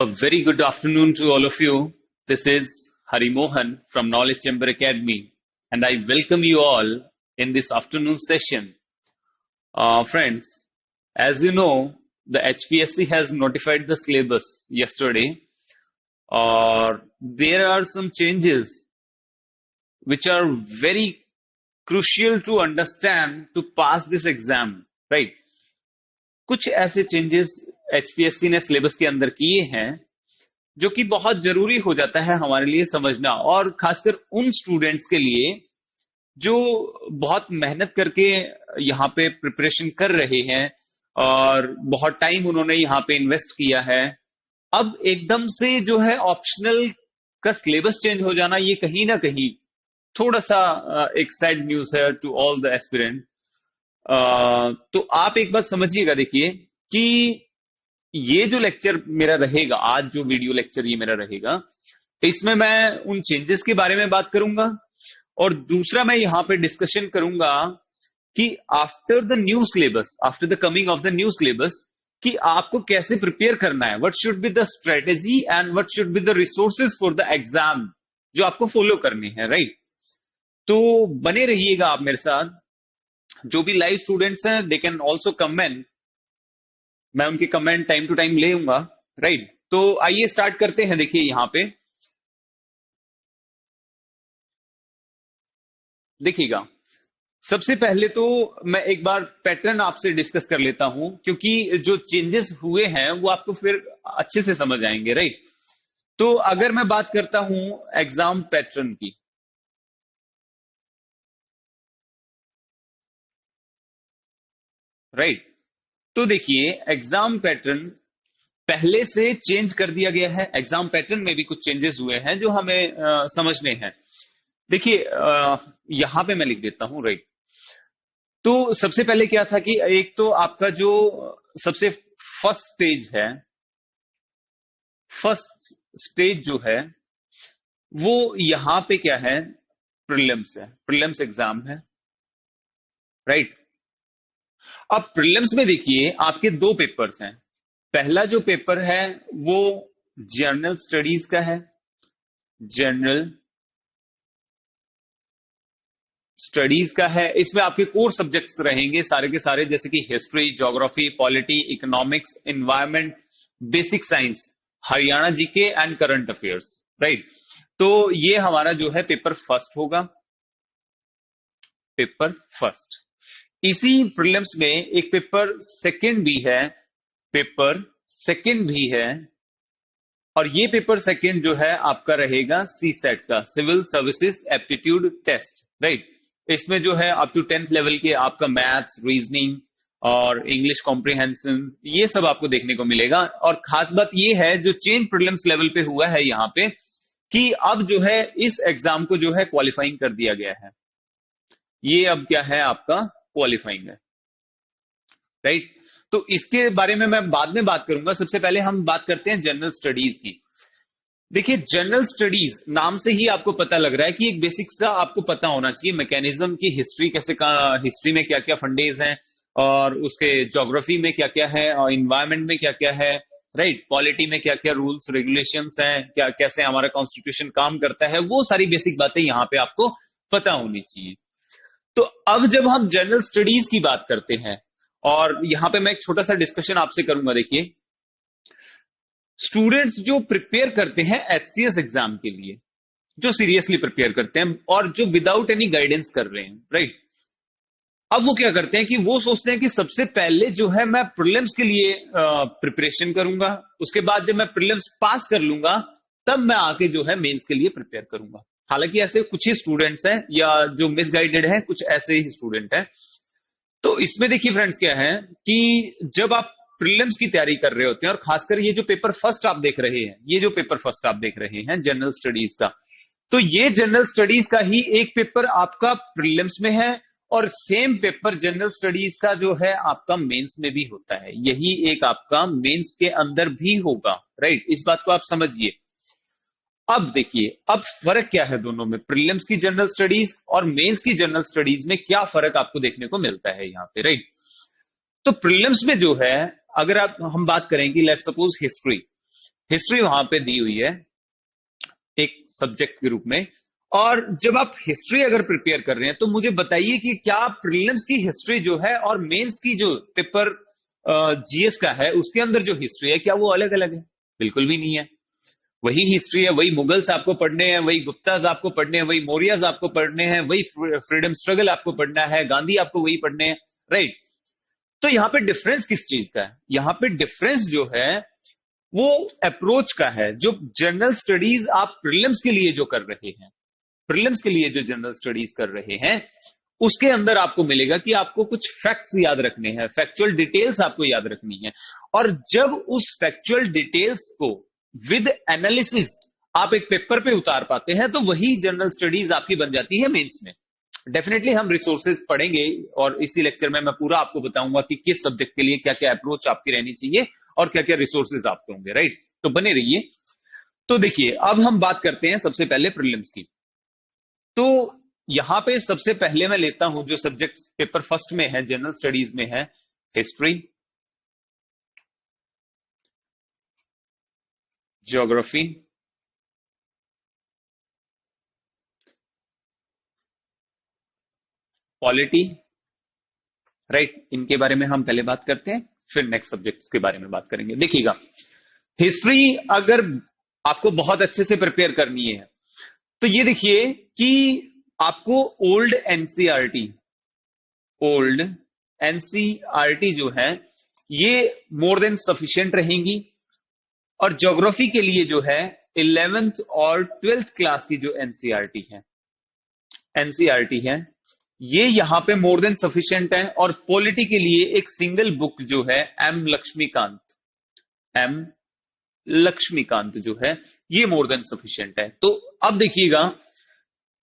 A very good afternoon to all of you. This is Hari Mohan from Knowledge Chamber Academy, and I welcome you all in this afternoon session. Friends, as you know, the HPSC has notified the syllabus yesterday. There are some changes which are very crucial to understand to pass this exam, right? कुछ ऐसे changes HPSC ने syllabus के अंदर किए हैं जो कि बहुत जरूरी हो जाता है हमारे लिए समझना, और खासकर उन स्टूडेंट्स के लिए जो बहुत मेहनत करके यहाँ पे प्रिपरेशन कर रहे हैं और बहुत टाइम उन्होंने यहाँ पे इन्वेस्ट किया है। अब एकदम से जो है ऑप्शनल का सिलेबस चेंज हो जाना, ये कहीं ना कहीं थोड़ा सा एक सैड न्यूज है टू ऑल द एस्पिरेंट। तो आप एक बात समझिएगा, देखिए कि ये जो लेक्चर मेरा रहेगा, आज जो वीडियो लेक्चर ये मेरा रहेगा, इसमें मैं उन चेंजेस के बारे में बात करूंगा, और दूसरा मैं यहां पे डिस्कशन करूंगा कि after the new syllabus, after the coming of the new syllabus, कि आपको कैसे प्रिपेयर करना है, what should be the strategy and what should be the resources for the exam जो आपको फॉलो करनी है, राइट। तो बने रहिएगा आप मेरे साथ। जो भी लाइव स्टूडेंट्स हैं दे कैन ऑल्सो कमेंट, मैं उनके कमेंट टाइम टू टाइम लेऊंगा, राइट। तो आइए स्टार्ट करते हैं। देखिए यहां पे देखिएगा, सबसे पहले तो मैं एक बार पैटर्न आपसे डिस्कस कर लेता हूं, क्योंकि जो चेंजेस हुए हैं वो आपको फिर अच्छे से समझ आएंगे, राइट। तो अगर मैं बात करता हूं एग्जाम पैटर्न की, राइट, तो देखिए एग्जाम पैटर्न पहले से चेंज कर दिया गया है। एग्जाम पैटर्न में भी कुछ चेंजेस हुए हैं जो हमें समझने हैं। देखिए यहां पे मैं लिख देता हूं, राइट। तो सबसे पहले क्या था कि एक तो आपका जो सबसे फर्स्ट स्टेज है, फर्स्ट स्टेज जो है वो यहां पे क्या है, प्रीलिम्स है, प्रीलिम्स एग्जाम है, राइट। अब प्रीलिम्स में देखिए आपके दो पेपर्स हैं। पहला जो पेपर है वो जनरल स्टडीज का है, जनरल स्टडीज का है। इसमें आपके कोर सब्जेक्ट्स रहेंगे सारे के सारे, जैसे कि history, geography, polity, economics, environment, basic science, Haryana GK and current affairs, right. तो ये हमारा जो है पेपर फर्स्ट होगा, पेपर फर्स्ट। इसी प्रीलिम्स में एक पेपर सेकंड भी है, पेपर सेकंड भी है, और ये पेपर सेकंड जो है आपका रहेगा सी सेट का, civil services aptitude test, right. इसमें जो है अप टू 10th लेवल के आपका मैथ्स, रीजनिंग और इंग्लिश कॉम्प्रिहेंशन, ये सब आपको देखने को मिलेगा। और खास बात ये है जो चेंज प्रीलिम्स लेवल पे हुआ है यहाँ पे, कि अब जो है इस एग्जाम को जो है क्वालिफाइंग कर दिया गया है। ये अब क्या है, आपका क्वालिफाइंग है, राइट। तो इसके बारे में मैं बाद में बात करूंगा। सबसे पहले हम बात करते हैं जनरल स्टडीज की। देखिए जनरल स्टडीज नाम से ही आपको पता लग रहा है कि एक बेसिक सा आपको पता होना चाहिए मैकेनिज्म की, हिस्ट्री कैसे का, हिस्ट्री में क्या क्या फंडेज हैं, और उसके ज्योग्राफी में क्या क्या है, और इन्वायरमेंट में क्या क्या है, राइट। पॉलिटी में क्या क्या रूल्स रेगुलेशंस हैं, क्या कैसे हमारा कॉन्स्टिट्यूशन काम करता है, वो सारी बेसिक बातें यहाँ पे आपको पता होनी चाहिए। तो अब जब हम जनरल स्टडीज की बात करते हैं, और यहां पे मैं एक छोटा सा डिस्कशन आपसे करूंगा। देखिए स्टूडेंट्स जो प्रिपेयर करते हैं एचसीएस एग्जाम के लिए, जो सीरियसली प्रिपेयर करते हैं और जो विदाउट एनी गाइडेंस कर रहे हैं, राइट। अब वो क्या करते हैं कि वो सोचते हैं कि सबसे पहले जो है मैं प्रीलिम्स के लिए प्रिपरेशन करूंगा, उसके बाद जब मैं प्रीलिम्स पास कर लूंगा तब मैं आके जो है मेंस के लिए प्रिपेयर करूंगा। हालांकि ऐसे कुछ ही स्टूडेंट्स हैं या जो मिसगाइडेड हैं, कुछ ऐसे ही स्टूडेंट हैं। तो इसमें देखिए फ्रेंड्स क्या है कि जब आप प्रीलिम्स की तैयारी कर रहे होते हैं, और खासकर ये जो पेपर फर्स्ट आप देख रहे हैं, ये जो पेपर फर्स्ट आप देख रहे हैं जनरल स्टडीज का, तो ये जनरल स्टडीज का ही एक पेपर आपका प्रीलिम्स में है, और सेम पेपर जनरल स्टडीज का जो है आपका मेंस में भी होता है। यही एक आपका मेंस के अंदर भी होगा, राइट। इस बात को आप समझिए। अब देखिए अब फर्क क्या है दोनों में, प्रीलिम्स की जनरल स्टडीज और मेंस की जनरल स्टडीज में क्या फर्क आपको देखने को मिलता है यहाँ पे, राइट। तो प्रीलिम्स में जो है, अगर आप हम बात करें कि लेट्स सपोज हिस्ट्री, हिस्ट्री वहां पे दी हुई है एक सब्जेक्ट के रूप में। और जब आप हिस्ट्री अगर प्रिपेयर कर रहे हैं तो मुझे बताइए कि क्या प्रीलिम्स की हिस्ट्री जो है और मेंस की जो पेपर जीएस का है उसके अंदर जो हिस्ट्री है क्या वो अलग अलग है? बिल्कुल भी नहीं है। वही हिस्ट्री है, वही मुगल्स आपको पढ़ने हैं, वही गुप्ताज आपको पढ़ने हैं, वही मौर्यज आपको पढ़ने हैं, वही फ्रीडम स्ट्रगल आपको पढ़ना है, गांधी आपको वही पढ़ने हैं, राइट? तो यहां पे डिफरेंस किस चीज का है? यहां पे डिफरेंस जो है वो अप्रोच का है। जो जनरल स्टडीज आप प्रीलिम्स के लिए जो कर रहे हैं, प्रीलिम्स के लिए जो जनरल स्टडीज कर रहे हैं, उसके अंदर आपको मिलेगा कि आपको कुछ फैक्ट्स याद रखने हैं, फैक्चुअल डिटेल्स आपको याद रखनी है। और जब उस फैक्चुअल डिटेल्स को विद एनालिसिस आप एक पेपर पे उतार पाते हैं तो वही जनरल स्टडीज आपकी बन जाती है मेंस में। डेफिनेटली हम रिसोर्सेज पढ़ेंगे और इसी लेक्चर में मैं पूरा आपको बताऊंगा कि किस सब्जेक्ट के लिए क्या क्या अप्रोच आपकी रहनी चाहिए और क्या क्या रिसोर्सेज आपके होंगे, राइट? तो बने रहिए। तो देखिए, अब हम बात करते हैं सबसे पहले प्रीलिम्स की। तो यहां पे सबसे पहले मैं लेता हूं जो सब्जेक्ट पेपर फर्स्ट में है, जनरल स्टडीज में है, हिस्ट्री, ज्योग्राफी, पॉलिटी, राइट? इनके बारे में हम पहले बात करते हैं, फिर नेक्स्ट सब्जेक्ट्स के बारे में बात करेंगे। देखिएगा, हिस्ट्री अगर आपको बहुत अच्छे से प्रिपेयर करनी है तो ये देखिए कि आपको ओल्ड एनसीईआरटी जो है ये मोर देन सफिशिएंट रहेंगी। और ज्योग्राफी के लिए जो है 11th और 12th क्लास की जो एनसीईआरटी है ये यहां पे मोर देन सफिशिएंट है। और पॉलिटी के लिए एक सिंगल बुक जो है एम लक्ष्मीकांत जो है ये मोर देन सफिशिएंट है। तो अब देखिएगा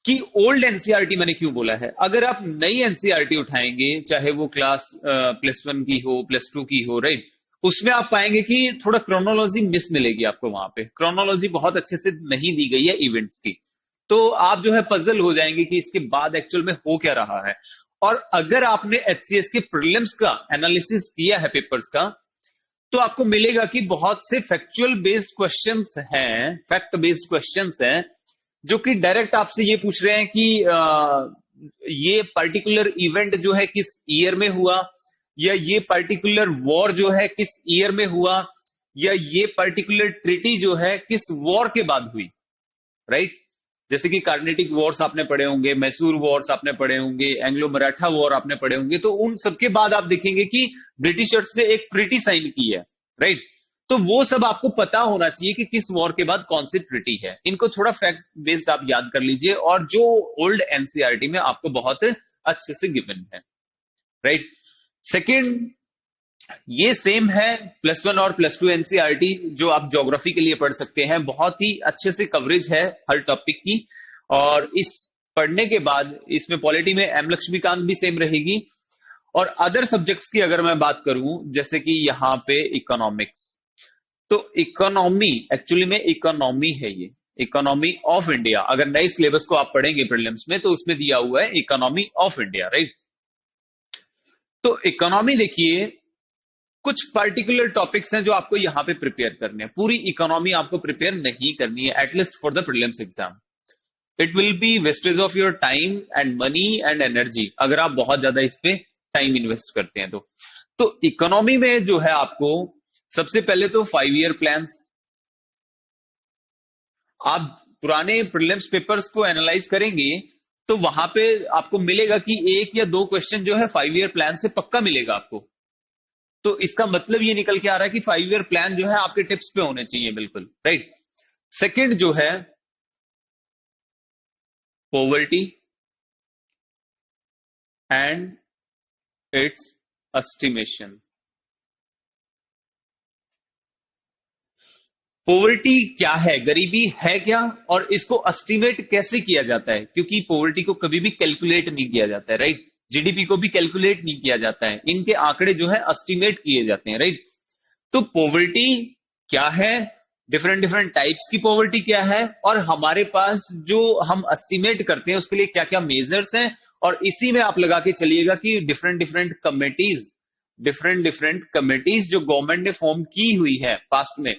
कि ओल्ड एनसीईआरटी मैंने क्यों बोला है। अगर आप नई एनसीईआरटी उठाएंगे, चाहे वो क्लास +1 की हो, +2 की हो, राइट, उसमें आप पाएंगे कि थोड़ा क्रोनोलॉजी मिस मिलेगी आपको। वहां पे क्रोनोलॉजी बहुत अच्छे से नहीं दी गई है इवेंट्स की। तो आप जो है पजल हो जाएंगे कि इसके बाद एक्चुअल में हो क्या रहा है। और अगर आपने एचसीएस के प्रीलिम्स का एनालिसिस किया है पेपर्स का, तो आपको मिलेगा कि बहुत से फैक्चुअल बेस्ड क्वेश्चंस हैं, फैक्ट बेस्ड क्वेश्चंस हैं, जो कि डायरेक्ट आपसे ये पूछ रहे हैं कि ये पर्टिकुलर इवेंट जो है किस ईयर में हुआ, या ये पर्टिकुलर वॉर जो है किस ईयर में हुआ, या ये पर्टिकुलर ट्रीटी जो है किस वॉर के बाद हुई, राइट? जैसे कि कार्नेटिक वॉर्स आपने पढ़े होंगे, मैसूर वॉर्स आपने पढ़े होंगे, एंग्लो मराठा वॉर आपने पढ़े होंगे। तो उन सबके बाद आप देखेंगे कि ब्रिटिशर्स ने एक ट्रीटी साइन की है, राइट? तो वो सब आपको पता होना चाहिए कि किस वॉर के बाद कौन सी ट्रीटी है। इनको थोड़ा फैक्ट बेस्ड आप याद कर लीजिए, और जो ओल्ड एनसीईआरटी में आपको बहुत अच्छे से गिवन है, राइट? सेकेंड, ये सेम है +1 और +2 एनसीईआरटी जो आप ज्योग्राफी के लिए पढ़ सकते हैं। बहुत ही अच्छे से कवरेज है हर टॉपिक की। और इस पढ़ने के बाद इसमें पॉलिटी में एम लक्ष्मीकांत भी सेम रहेगी। और अदर सब्जेक्ट्स की अगर मैं बात करूं, जैसे कि यहां पे इकोनॉमिक्स, तो इकोनॉमी एक्चुअली में इकोनॉमी है, ये इकोनॉमी ऑफ इंडिया। अगर नए सिलेबस को आप पढ़ेंगे प्रीलिम्स में तो उसमें दिया हुआ है इकोनॉमी ऑफ इंडिया, राइट? तो इकोनॉमी देखिए, कुछ पर्टिकुलर टॉपिक्स हैं जो आपको यहां पे प्रिपेयर करने हैं। पूरी इकोनॉमी आपको प्रिपेयर नहीं करनी है, at least for the prelims exam. It will be wastage of your time and money and energy अगर आप बहुत ज्यादा इस पे टाइम इन्वेस्ट करते हैं तो इकोनॉमी में जो है आपको सबसे पहले तो 5 ईयर प्लान्स, आप पुराने प्रीलिम्स पेपर्स को एनालाइज करेंगे तो वहां पे आपको मिलेगा कि 1 या 2 क्वेश्चन जो है 5 ईयर प्लान से पक्का मिलेगा आपको। तो इसका मतलब ये निकल के आ रहा है कि 5 ईयर प्लान जो है आपके टिप्स पे होने चाहिए, बिल्कुल, राइट? सेकंड जो है poverty and it's estimation. Poverty क्या है, गरीबी है क्या, और इसको एस्टिमेट कैसे किया जाता है? क्योंकि पॉवर्टी को कभी भी कैलकुलेट नहीं किया जाता है, राइट? जीडीपी को भी कैलकुलेट नहीं किया जाता है, इनके आंकड़े जो है एस्टिमेट किए जाते हैं, राइट? तो पॉवर्टी क्या है, डिफरेंट डिफरेंट टाइप्स की पॉवर्टी क्या है, और हमारे पास जो हम एस्टिमेट करते हैं उसके लिए क्या क्या मेजर्स हैं। और इसी में आप लगा के चलिएगा कि डिफरेंट डिफरेंट कमिटीज जो गवर्नमेंट ने फॉर्म की हुई है पास्ट में,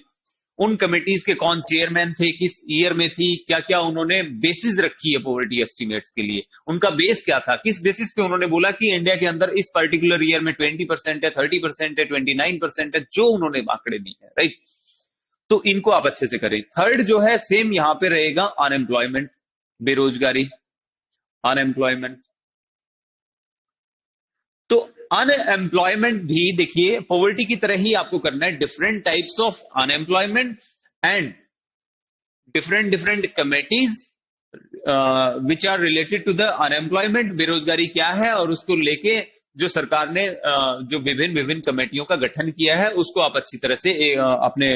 उन कमिटीज के कौन चेयरमैन थे, किस ईयर में थी, क्या क्या उन्होंने बेसिस रखी है पॉवर्टी एस्टिमेट्स के लिए, उनका बेस क्या था, किस बेसिस पे उन्होंने बोला कि इंडिया के अंदर इस पर्टिकुलर ईयर में 20% है, 30% है, 29% है, जो उन्होंने आंकड़े दी है, राइट। तो इनको आप अच्छे से करें। थर्ड जो है सेम यहां पे रहेगा, अनएम्प्लॉयमेंट, बेरोजगारी, अनएम्प्लॉयमेंट। तो अनएम्प्लॉयमेंट भी देखिए पॉवर्टी की तरह ही आपको करना है, different types of unemployment and different different committees which are related to the unemployment. बेरोजगारी क्या है और उसको लेके जो सरकार ने जो विभिन्न विभिन्न कमेटियों का गठन किया है उसको आप अच्छी तरह से अपने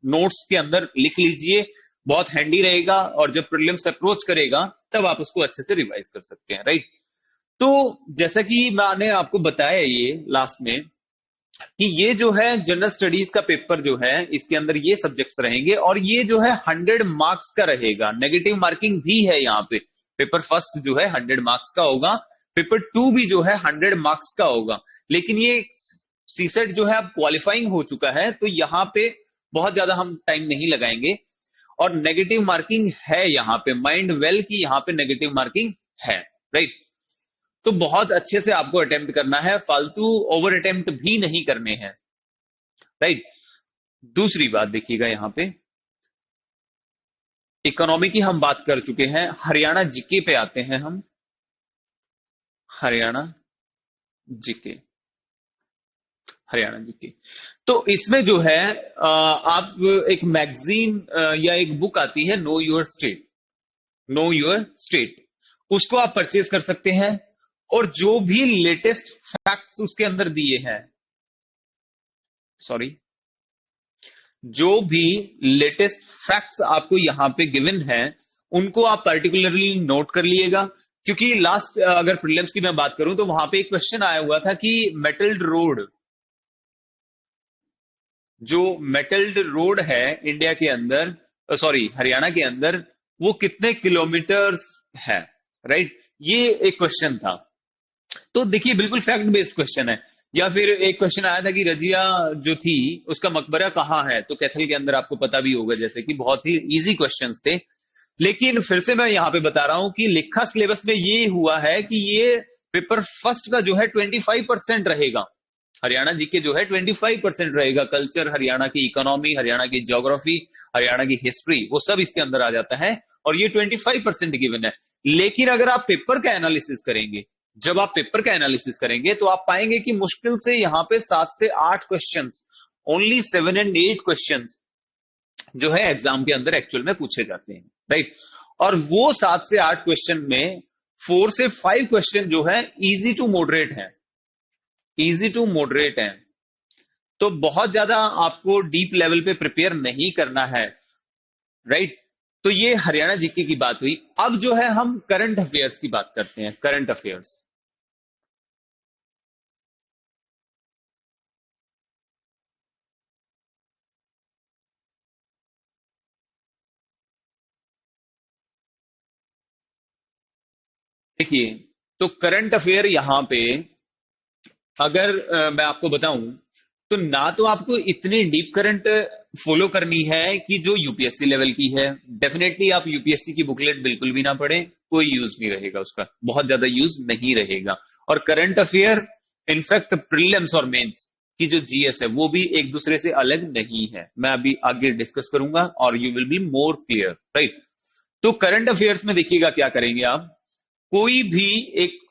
नोट्स के अंदर लिख लीजिए, बहुत हैंडी रहेगा, और जब प्रीलिम्स अप्रोच करेगा तब आप उसको अच्छे से रिवाइज कर सकते हैं, राइट। तो जैसा कि मैंने आपको बताया ये लास्ट में कि ये जो है जनरल स्टडीज का पेपर जो है इसके अंदर ये सब्जेक्ट्स रहेंगे, और ये जो है 100 मार्क्स का रहेगा, नेगेटिव मार्किंग भी है यहाँ पे। पेपर फर्स्ट जो है 100 मार्क्स का होगा, पेपर टू भी जो है 100 मार्क्स का होगा। लेकिन ये सीसेट जो है अब क्वालिफाइंग हो चुका है, तो यहाँ पे बहुत ज्यादा हम टाइम नहीं लगाएंगे, और नेगेटिव मार्किंग है यहाँ पे, माइंड वेल की यहाँ पे नेगेटिव मार्किंग है, राइट। तो बहुत अच्छे से आपको अटेम्प्ट करना है, फालतू ओवर अटेम्प्ट भी नहीं करने हैं, राइट। दूसरी बात देखिएगा यहां पे, इकोनॉमी की हम बात कर चुके हैं, हरियाणा जीके पे आते हैं हम। Haryana GK, Haryana GK. तो इसमें जो है आप एक मैगजीन या एक बुक आती है, know your state, know your state, उसको आप परचेज कर सकते हैं, और जो भी लेटेस्ट फैक्ट्स उसके अंदर दिए हैं, सॉरी, जो भी लेटेस्ट फैक्ट्स आपको यहां पे गिवन है उनको आप पर्टिकुलरली नोट कर लिएगा। क्योंकि लास्ट अगर प्रीलिम्स की मैं बात करूं तो वहां पे एक क्वेश्चन आया हुआ था कि मेटल्ड रोड, जो मेटल्ड रोड है इंडिया के अंदर, सॉरी हरियाणा के अंदर, वो कितने किलोमीटर्स है, राइट। ये एक क्वेश्चन था। तो देखिए बिल्कुल फैक्ट बेस्ड क्वेश्चन है। या फिर एक क्वेश्चन आया था कि रजिया जो थी उसका मकबरा कहाँ है, तो कैथल के अंदर, आपको पता भी होगा, जैसे कि बहुत ही इजी क्वेश्चंस थे। लेकिन फिर से मैं यहां पे बता रहा हूं कि लिखा सिलेबस में ये हुआ है कि ये पेपर फर्स्ट का जो है 25% रहेगा, हरियाणा जीके जो है 25% रहेगा। कल्चर, हरियाणा की इकोनॉमी, हरियाणा की ज्योग्राफी, हरियाणा की हिस्ट्री, वो सब इसके अंदर आ जाता है, और ये 25% गिवन है। लेकिन अगर आप पेपर का एनालिसिस करेंगे, जब आप पेपर का एनालिसिस करेंगे तो आप पाएंगे कि मुश्किल से यहां पे 7 से 8 क्वेश्चंस, ओनली 7 एंड 8 क्वेश्चंस जो है एग्जाम के अंदर एक्चुअल में पूछे जाते हैं, राइट। और वो 7 से 8 क्वेश्चन में 4 से 5 क्वेश्चन जो है इजी टू मॉडरेट है, इजी टू मॉडरेट है। तो बहुत ज्यादा आपको डीप लेवल पे प्रिपेयर नहीं करना है, राइट। तो ये हरियाणा जीके की बात हुई। अब जो है हम करंट अफेयर्स की बात करते हैं, करंट अफेयर्स। देखिए, तो करंट अफेयर यहां पे अगर मैं आपको बताऊं तो ना तो आपको इतनी डीप करंट फॉलो करनी है कि जो यूपीएससी लेवल की है। डेफिनेटली आप यूपीएससी की बुकलेट बिल्कुल भी ना पढ़ें, कोई यूज नहीं रहेगा उसका, बहुत ज्यादा यूज नहीं रहेगा। और करंट अफेयर, इनफैक्ट प्रीलिम्स और मेंस की जो जीएस है वो भी एक दूसरे से अलग नहीं है। मैं अभी आगे डिस्कस करूंगा और you will be more clear, right. तो करंट अफेयर्स में देखिएगा क्या करेंगे आप, कोई भी एक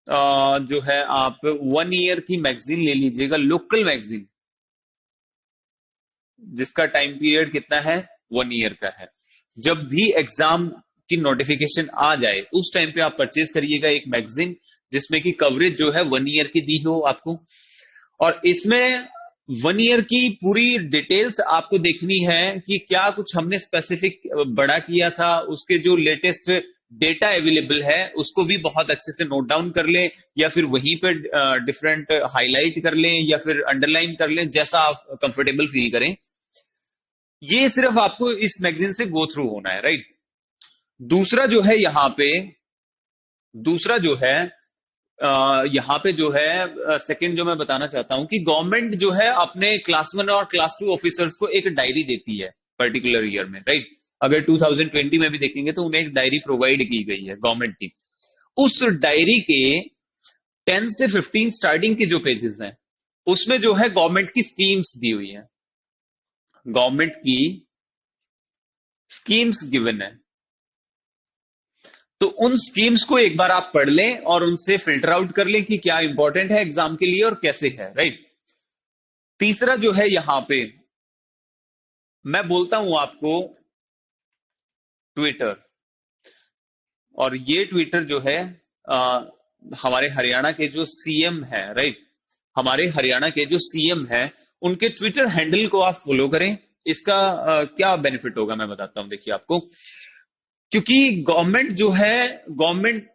जो है आप 1 ईयर की मैगजीन ले लीजिएगा, लोकल मैगजीन, जिसका टाइम पीरियड कितना है, 1 ईयर का है। जब भी एग्जाम की नोटिफिकेशन आ जाए उस टाइम पे आप परचेज करिएगा एक मैगजीन जिसमें की कवरेज जो है 1 ईयर की दी हो आपको, और इसमें 1 ईयर की पूरी डिटेल्स आपको देखनी है कि क्या कुछ हमने स्पेसिफिक बड़ा किया था, उसके जो लेटेस्ट डेटा अवेलेबल है उसको भी बहुत अच्छे से नोट डाउन कर लें, या फिर वहीं पे डिफरेंट हाईलाइट कर लें या फिर अंडरलाइन कर लें, जैसा आप कंफर्टेबल फील करें। ये सिर्फ आपको इस मैगजीन से गो थ्रू होना है, राइट। दूसरा जो है यहां पे, दूसरा जो है यहाँ पे जो है सेकंड जो मैं बताना चाहता हूं कि गवर्नमेंट जो है अपने क्लास 1 और क्लास 2 ऑफिसर्स को एक डायरी देती है पर्टिकुलर ईयर में, राइट। अगर 2020 में भी देखेंगे तो उन्हें एक डायरी प्रोवाइड की गई है गवर्नमेंट की। उस डायरी के 10 से 15 स्टार्टिंग के जो पेजेस हैं उसमें जो है गवर्नमेंट की स्कीम्स दी हुई है, गवर्नमेंट की स्कीम्स गिवन है। तो उन स्कीम्स को एक बार आप पढ़ लें और उनसे फिल्टर आउट कर लें कि क्या इंपॉर्टेंट है एग्जाम के लिए और कैसे है, राइट। तीसरा जो है यहां पे मैं बोलता हूं आपको ट्विटर, और ये ट्विटर जो है आ, हमारे हरियाणा के जो सीएम है, राइट, हमारे हरियाणा के जो सीएम है उनके ट्विटर हैंडल को आप फॉलो करें। इसका क्या बेनिफिट होगा मैं बताता हूं, देखिए आपको। क्योंकि गवर्नमेंट जो है, गवर्नमेंट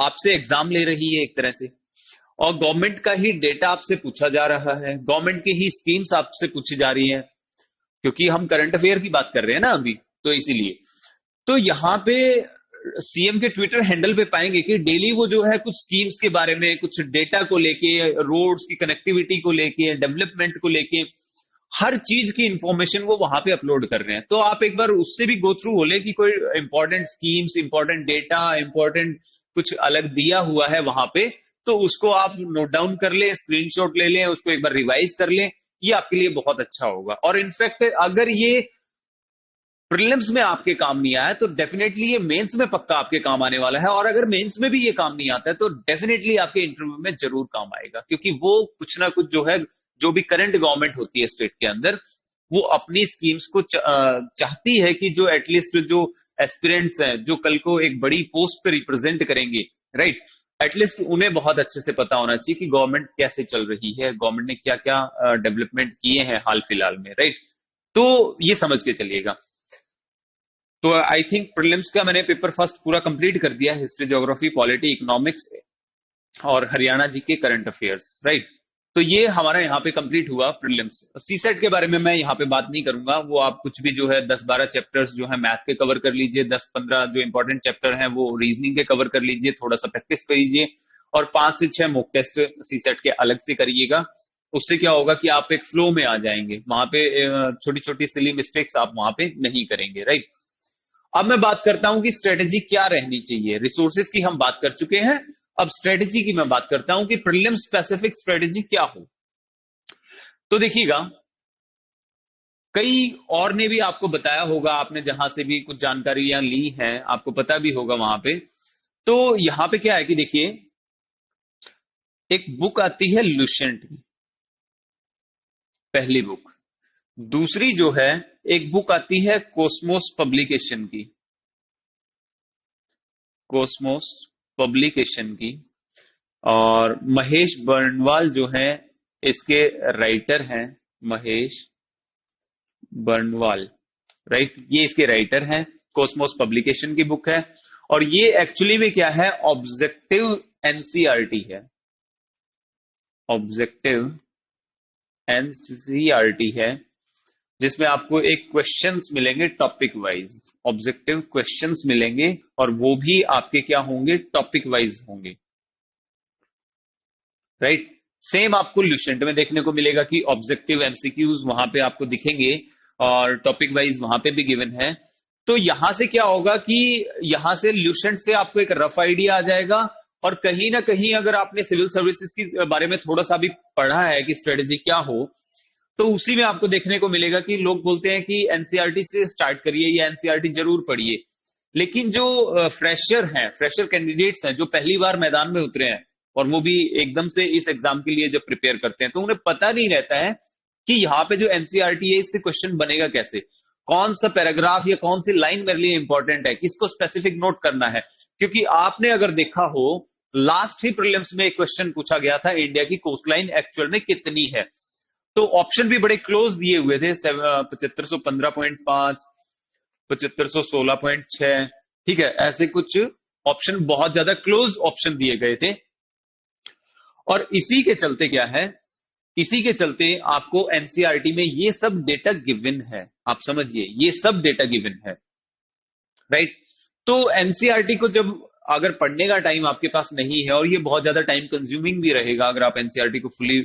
आपसे एग्जाम ले रही है एक तरह से, और गवर्नमेंट का ही डेटा आपसे पूछा जा रहा है, गवर्नमेंट की ही स्कीम्स आपसे पूछी जा रही है, क्योंकि हम करंट अफेयर की बात कर रहे हैं ना अभी, तो इसीलिए। तो यहाँ पे सीएम के ट्विटर हैंडल पे पाएंगे कि डेली वो जो है कुछ स्कीम्स के बारे में, कुछ डेटा को लेके, रोड्स की कनेक्टिविटी को लेके, डेवलपमेंट को लेके, हर चीज की इंफॉर्मेशन वो वहां पे अपलोड कर रहे हैं। तो आप एक बार उससे भी गो थ्रू हो ले कि कोई important schemes, important data, important कुछ अलग दिया हुआ है वहां पे, तो उसको आप नोट डाउन कर ले, स्क्रीनशॉट ले लें, उसको एक बार रिवाइज कर लें। ये आपके लिए बहुत अच्छा होगा। और इनफैक्ट अगर ये प्रीलिम्स में आपके काम नहीं आया तो डेफिनेटली ये मेंस में पक्का आपके काम आने वाला है, और अगर मेंस में भी ये काम नहीं आता है तो डेफिनेटली आपके इंटरव्यू में जरूर काम आएगा। क्योंकि वो कुछ ना कुछ जो है, जो भी करंट गवर्नमेंट होती है स्टेट के अंदर, वो अपनी स्कीम्स को चाहती है कि जो एटलीस्ट जो एस्पिरेंट्स हैं, जो कल को एक बड़ी पोस्ट पे रिप्रेजेंट करेंगे, राइट, एटलीस्ट उन्हें बहुत अच्छे से पता होना चाहिए कि गवर्नमेंट कैसे चल रही है, गवर्नमेंट ने क्या क्या डेवलपमेंट किए हैं हाल फिलहाल में, राइट। तो ये समझ के चलिएगा। तो आई थिंक प्रीलिम्स का मैंने पेपर फर्स्ट पूरा कंप्लीट कर दिया, हिस्ट्री, ज्योग्राफी, पॉलिटी, इकोनॉमिक्स और हरियाणा जी के करंट अफेयर्स, राइट। तो ये हमारा यहाँ पे कंप्लीट हुआ प्रीलिम्स। सीसेट के बारे में मैं यहाँ पे बात नहीं करूंगा, वो आप कुछ भी जो है 10-12 चैप्टर्स जो है मैथ के कवर कर लीजिए, 10-15 जो इंपॉर्टेंट चैप्टर हैं वो रीजनिंग के कवर कर लीजिए, थोड़ा सा प्रैक्टिस करिए, और 5 से 6 मॉक टेस्ट सीसेट के अलग से करिएगा। उससे क्या होगा कि आप एक फ्लो में आ जाएंगे, वहां पे छोटी छोटी सिली मिस्टेक्स आप वहां पे नहीं करेंगे, राइट। अब मैं बात करता हूं कि स्ट्रेटेजी क्या रहनी चाहिए। रिसोर्सेज की हम बात कर चुके हैं, अब स्ट्रेटेजी की मैं बात करता हूं कि प्रीलिम स्पेसिफिक स्ट्रेटेजी क्या हो। तो देखिएगा, कई और ने भी आपको बताया होगा, आपने जहां से भी कुछ जानकारियां ली हैं आपको पता भी होगा वहां पे। तो यहां पे क्या है कि देखिए, एक बुक आती है लुसेंट की, पहली बुक। दूसरी जो है एक बुक आती है कोस्मोस पब्लिकेशन की, कोस्मोस पब्लिकेशन की। और महेश बर्नवाल जो है इसके राइटर हैं, महेश बर्नवाल, राइट, ये इसके राइटर हैं। कोस्मोस पब्लिकेशन की बुक है, और ये एक्चुअली में क्या है, ऑब्जेक्टिव एनसीईआरटी है, ऑब्जेक्टिव एनसीईआरटी है, जिसमें आपको एक क्वेश्चंस मिलेंगे टॉपिक वाइज, ऑब्जेक्टिव क्वेश्चंस मिलेंगे, और वो भी आपके क्या होंगे, टॉपिक वाइज होंगे, राइट। सेम आपको ल्यूसेंट में देखने को मिलेगा कि ऑब्जेक्टिव एमसीक्यूज वहां पे आपको दिखेंगे, और टॉपिक वाइज वहां पे भी गिवन है। तो यहां से क्या होगा कि यहां से ल्यूसेंट से आपको एक रफ आइडिया आ जाएगा, और कहीं ना कहीं अगर आपने सिविल सर्विसेज के बारे में थोड़ा सा भी पढ़ा है कि स्ट्रेटेजी क्या हो, तो उसी में आपको देखने को मिलेगा कि लोग बोलते हैं कि एनसीईआरटी से स्टार्ट करिए या एनसीईआरटी जरूर पढ़िए। लेकिन जो फ्रेशर हैं, फ्रेशर कैंडिडेट्स हैं, जो पहली बार मैदान में उतरे हैं, और वो भी एकदम से इस एग्जाम के लिए जब प्रिपेयर करते हैं, तो उन्हें पता नहीं रहता है कि यहाँ पे जो एनसीईआरटी है इससे क्वेश्चन बनेगा कैसे, कौन सा पैराग्राफ या कौन सी लाइन मेरे लिए इंपॉर्टेंट है, किसको स्पेसिफिक नोट करना है। क्योंकि आपने अगर देखा हो, लास्ट ही प्रीलिम्स में एक क्वेश्चन पूछा गया था, इंडिया की कोस्ट लाइन एक्चुअल में कितनी है। तो ऑप्शन भी बड़े क्लोज दिए हुए थे, 7515.5, 7516.6, ठीक है, ऐसे कुछ ऑप्शन बहुत ज्यादा क्लोज ऑप्शन दिए गए थे। और इसी के चलते क्या है, इसी के चलते आपको एनसीईआरटी में ये सब डेटा गिवन है, आप समझिए ये सब डेटा गिवन है, राइट। तो एनसीईआरटी को जब अगर पढ़ने का टाइम आपके पास नहीं है, और ये बहुत ज्यादा टाइम कंज्यूमिंग भी रहेगा अगर आप एनसीईआरटी को फुली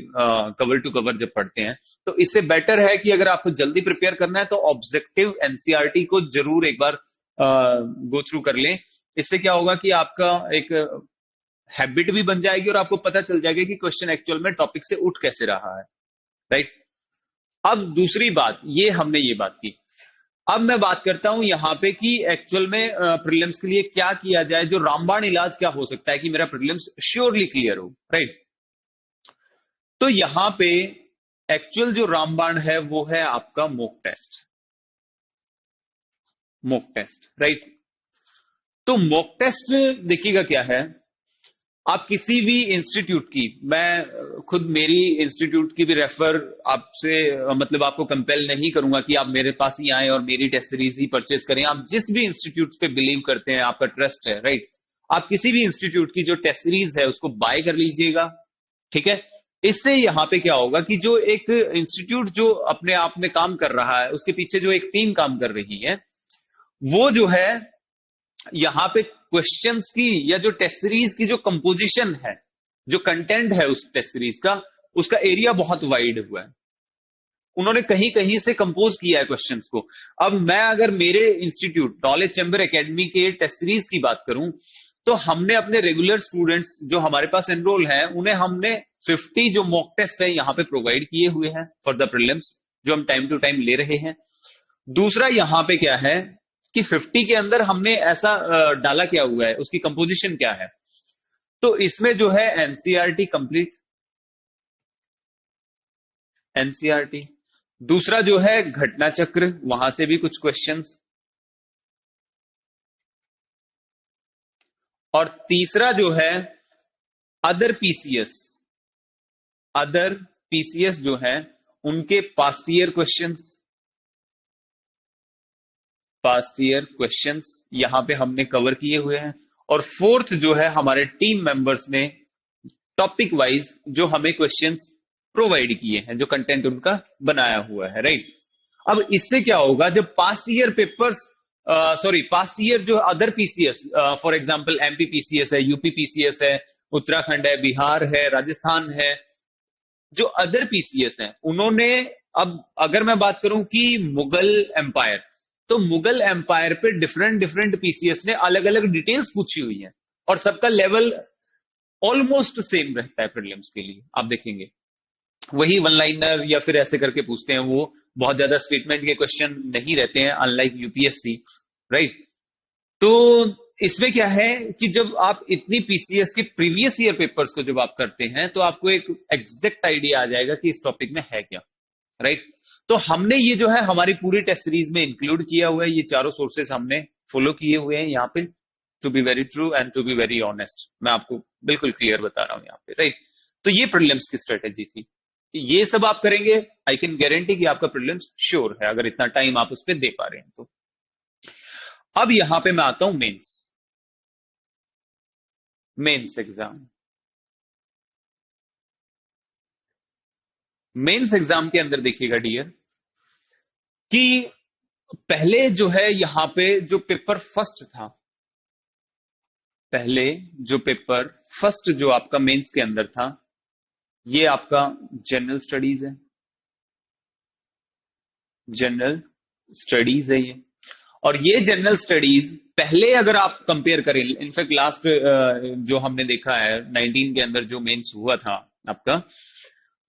कवर टू कवर जब पढ़ते हैं, तो इससे बेटर है कि अगर आपको जल्दी प्रिपेयर करना है तो ऑब्जेक्टिव एनसीईआरटी को जरूर एक बार गो थ्रू कर लें। इससे क्या होगा कि आपका एक हैबिट भी बन जाएगी और आपको पता चल जाएगा कि क्वेश्चन एक्चुअल में टॉपिक से उठ कैसे रहा है, राइट। अब दूसरी बात, ये हमने ये बात की, अब मैं बात करता हूं यहां पे कि एक्चुअल में प्रीलिम्स के लिए क्या किया जाए, जो रामबाण इलाज क्या हो सकता है कि मेरा प्रीलिम्स श्योरली क्लियर हो, राइट। तो यहां पे एक्चुअल जो रामबाण है वो है आपका mock test, mock test, right. तो मॉक टेस्ट देखिएगा क्या है, आप किसी भी इंस्टीट्यूट की, मैं खुद मेरी इंस्टीट्यूट की भी रेफर आपसे मतलब आपको कंपेल नहीं करूंगा कि आप मेरे पास ही आए और मेरी टेस्ट सीरीज ही परचेज करें। आप जिस भी इंस्टीट्यूट पे बिलीव करते हैं, आपका ट्रस्ट है, राइट, आप किसी भी इंस्टीट्यूट की जो टेस्ट सीरीज है उसको बाय कर लीजिएगा, ठीक है। इससे यहां पे क्या होगा कि जो एक इंस्टीट्यूट जो अपने आप में काम कर रहा है, उसके पीछे जो एक टीम काम कर रही है, वो जो है यहां पे क्वेश्चंस की या जो टेस्ट सीरीज की जो कंपोजिशन है, जो कंटेंट है उस टेस्ट सीरीज का, उसका एरिया बहुत वाइड हुआ है। उन्होंने कहीं कहीं से कंपोज किया है क्वेश्चंस को। अब मैं अगर मेरे इंस्टीट्यूट नॉलेज चैम्बर एकेडमी के टेस्ट सीरीज की बात करूं, तो हमने अपने रेगुलर स्टूडेंट्स जो हमारे पास एनरोल हैं, उन्हें हमने 50 जो मॉक टेस्ट है यहां पे प्रोवाइड किए हुए हैं फॉर द प्रीलिम्स, जो हम टाइम टू टाइम ले रहे हैं। दूसरा यहां पे क्या है कि 50 के अंदर हमने ऐसा डाला क्या हुआ है, उसकी कंपोजिशन क्या है, तो इसमें जो है एनसीईआरटी कंप्लीट, एनसीईआरटी। दूसरा जो है घटना चक्र, वहां से भी कुछ क्वेश्चंस, और तीसरा जो है अदर पीसीएस, अदर पीसीएस जो है उनके past year questions, past year questions यहां पे हमने कवर किए हुए हैं। और फोर्थ जो है हमारे टीम मेंबर्स ने टॉपिक वाइज जो हमें क्वेश्चंस प्रोवाइड किए हैं, जो कंटेंट उनका बनाया हुआ है, राइट। अब इससे क्या होगा, जब past year papers, sorry past year जो other PCS, for example MP PCS है, यूपी पीसीएस है, उत्तराखंड है, बिहार है, राजस्थान है, जो अदर पीसीएस हैं उन्होंने, अब अगर मैं बात करूं कि मुगल एम्पायर, तो मुगल एम्पायर पे डिफरेंट डिफरेंट पीसीएस ने अलग अलग डिटेल्स पूछी हुई हैं, और सबका लेवल ऑलमोस्ट सेम रहता है प्रीलिम्स के लिए। आप देखेंगे वही वन लाइनर या फिर ऐसे करके पूछते हैं, वो बहुत ज्यादा स्टेटमेंट के क्वेश्चन नहीं रहते हैं, अनलाइक यूपीएससी, राइट। तो इसमें क्या है कि जब आप इतनी पीसीएस के प्रीवियस ईयर पेपर्स को जब आप करते हैं, तो आपको एक एग्जैक्ट आइडिया आ जाएगा कि इस टॉपिक में है क्या, राइट। तो हमने ये जो है हमारी पूरी टेस्ट सीरीज में इंक्लूड किया हुआ है, ये चारों सोर्सेस हमने फॉलो किए हुए हैं यहाँ पे, to be very true and to be very honest, मैं आपको बिल्कुल क्लियर बता रहा हूं यहाँ पे, राइट। तो ये प्रीलिम्स की स्ट्रेटेजी थी, ये सब आप करेंगे, आई कैन गारंटी कि आपका प्रीलिम्स श्योर है, अगर इतना टाइम आप उस पर दे पा रहे हैं तो। अब यहां पे मैं आता हूं mains, mains exam. Mains exam के अंदर देखिएगा डियर, कि पहले जो है यहां पे जो पेपर फर्स्ट था, पहले जो पेपर फर्स्ट जो आपका मेंस के अंदर था, ये आपका जनरल स्टडीज है, जनरल स्टडीज है ये। और ये जनरल स्टडीज पहले अगर आप कंपेयर करें, इनफैक्ट लास्ट जो हमने देखा है 19 के अंदर जो मेंस हुआ था आपका,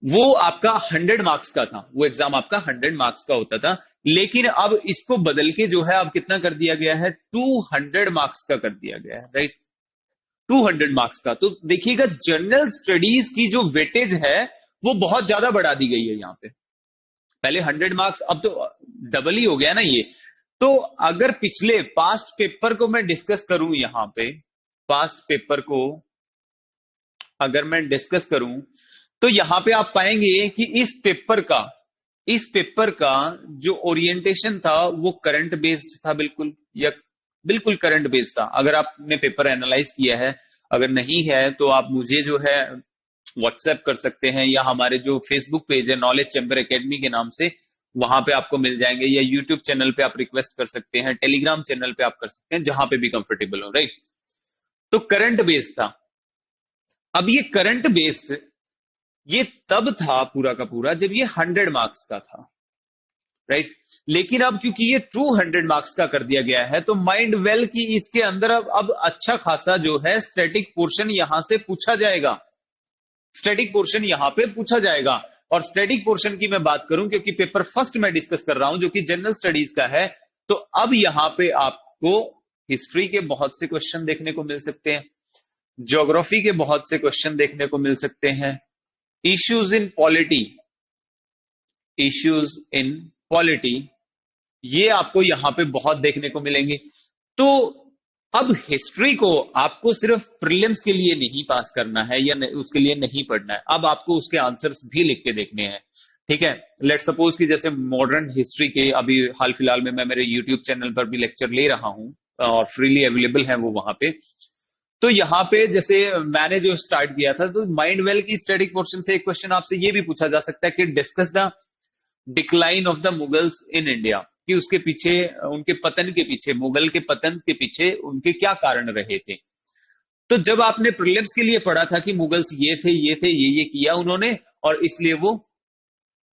वो आपका 100 मार्क्स का था, वो एग्जाम आपका 100 मार्क्स का होता था। लेकिन अब इसको बदल के जो है अब कितना कर दिया गया है, 200 मार्क्स का कर दिया गया है, राइट, 200 मार्क्स का। तो देखिएगा जनरल स्टडीज की जो वेटेज है वो बहुत ज्यादा बढ़ा दी गई है यहां पे। पहले 100 मार्क्स, अब तो डबल ही हो गया ना ये। तो अगर पिछले पास्ट पेपर को मैं डिस्कस करूं यहां पे, पास्ट पेपर को अगर मैं डिस्कस करूं, तो यहां पे आप पाएंगे कि इस पेपर का जो ओरिएंटेशन था वो करंट बेस्ड था, बिल्कुल, या बिल्कुल करंट बेस्ड था। अगर आपने पेपर एनालाइज किया है, अगर नहीं है तो आप मुझे जो है व्हाट्सएप कर सकते हैं, या हमारे जो फेसबुक पेज है नॉलेज चैम्बर एकेडमी के नाम से, वहां पे आपको मिल जाएंगे, या यूट्यूब चैनल पे आप रिक्वेस्ट कर सकते हैं, टेलीग्राम चैनल पे आप कर सकते हैं, जहां पे भी कंफर्टेबल हो, राइट। तो करंट बेस्ड था। अब ये करंट बेस्ड ये तब था पूरा का पूरा जब ये 100 मार्क्स का था, राइट। लेकिन अब क्योंकि ये 200 मार्क्स का कर दिया गया है, तो माइंड वेल की इसके अंदर अब अच्छा खासा जो है स्टैटिक पोर्शन यहां से पूछा जाएगा, स्टैटिक पोर्शन यहां पे पूछा जाएगा। और स्टैटिक पोर्शन की मैं बात करूं, क्योंकि पेपर फर्स्ट में डिस्कस कर रहा हूं जो कि जनरल स्टडीज का है, तो अब यहां पे आपको हिस्ट्री के बहुत से क्वेश्चन देखने को मिल सकते हैं, ज्योग्राफी के बहुत से क्वेश्चन देखने को मिल सकते हैं, issues in polity, issues in polity ये आपको यहां पे बहुत देखने को मिलेंगे। तो अब हिस्ट्री को आपको सिर्फ प्रीलिम्स के लिए नहीं पास करना है या उसके लिए नहीं पढ़ना है, अब आपको उसके आंसर्स भी लिख के देखने हैं, ठीक है। लेट सपोज कि जैसे मॉडर्न हिस्ट्री के अभी हाल फिलहाल में मैं मेरे यूट्यूब चैनल पर भी लेक्चर ले रहा हूं और फ्रीली अवेलेबल है वो वहां पे। तो यहाँ पे जैसे मैंने जो स्टार्ट किया था, तो माइंड वेल की स्टैटिक पोर्शन से एक क्वेश्चन आपसे ये भी पूछा जा सकता है कि discuss the decline of the Mughals in India, कि उसके पीछे, उनके पतन के पीछे, मुगल के पतन के पीछे उनके क्या कारण रहे थे। तो जब आपने प्रीलिम्स के लिए पढ़ा था कि मुगल्स ये थे, ये थे, ये किया उन्होंने और इसलिए वो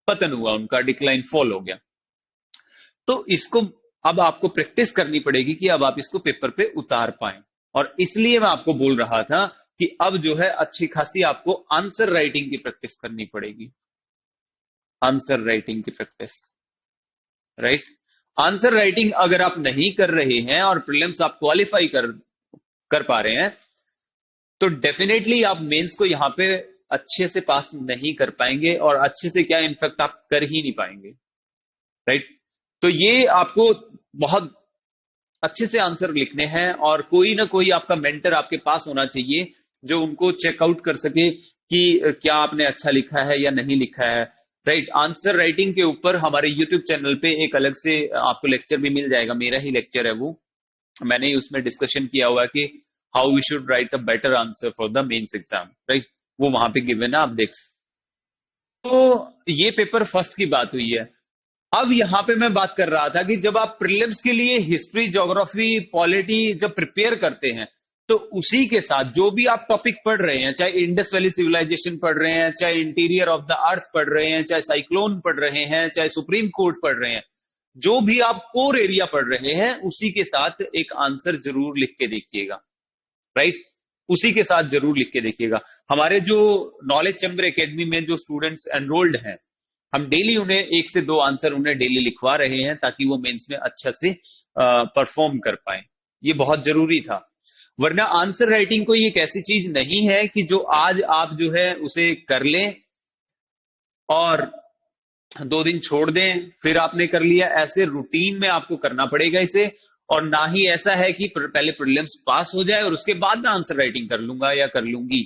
पतन हुआ, उनका डिक्लाइन फॉल हो गया, तो इसको अब आपको प्रैक्टिस करनी पड़ेगी कि अब आप इसको पेपर पे उतार पाए। और इसलिए मैं आपको बोल रहा था कि अब जो है अच्छी खासी आपको आंसर राइटिंग की प्रैक्टिस करनी पड़ेगी, आंसर राइटिंग की प्रैक्टिस, राइट। आंसर राइटिंग अगर आप नहीं कर रहे हैं और प्रीलिम्स आप क्वालिफाई कर पा रहे हैं, तो डेफिनेटली आप मेंस को यहां पे अच्छे से पास नहीं कर पाएंगे, और अच्छे से क्या, इनफैक्ट आप कर ही नहीं पाएंगे, राइट। तो ये आपको बहुत अच्छे से आंसर लिखने हैं, और कोई ना कोई आपका मेंटर आपके पास होना चाहिए जो उनको चेकआउट कर सके कि क्या आपने अच्छा लिखा है या नहीं लिखा है, राइट। आंसर राइटिंग के ऊपर हमारे यूट्यूब चैनल पे एक अलग से आपको लेक्चर भी मिल जाएगा, मेरा ही लेक्चर है वो, मैंने ही उसमें डिस्कशन किया हुआ है कि how we should write a better answer for the mains exam, right. वो वहां पे गिवन है, आप देख सकते। तो ये पेपर फर्स्ट की बात हुई है। अब यहां पे मैं बात कर रहा था कि जब आप प्रीलिम्स के लिए हिस्ट्री, ज्योग्राफी, पॉलिटी जब प्रिपेयर करते हैं, तो उसी के साथ जो भी आप टॉपिक पढ़ रहे हैं, चाहे इंडस वैली सिविलाइजेशन पढ़ रहे हैं, चाहे इंटीरियर ऑफ द अर्थ पढ़ रहे हैं, चाहे साइक्लोन पढ़ रहे हैं, चाहे सुप्रीम कोर्ट पढ़ रहे हैं, जो भी आप कोर एरिया पढ़ रहे हैं, उसी के साथ एक आंसर जरूर लिख के देखिएगा, राइट। उसी के साथ जरूर लिख के देखिएगा। हमारे जो नॉलेज चैम्बर एकेडमी में जो स्टूडेंट्स एनरोल्ड हैं, हम डेली उन्हें 1 से 2 आंसर उन्हें डेली लिखवा रहे हैं ताकि वो मेंस में अच्छा से परफॉर्म कर पाए। ये बहुत जरूरी था, वरना आंसर राइटिंग कोई एक ऐसी चीज नहीं है कि जो आज आप जो है उसे कर लें और 2 दिन छोड़ दें, फिर आपने कर लिया। ऐसे रूटीन में आपको करना पड़ेगा इसे, और ना ही ऐसा है कि पहले प्रीलिम्स पास हो जाए और उसके बाद मैं आंसर राइटिंग कर लूंगा या कर लूंगी,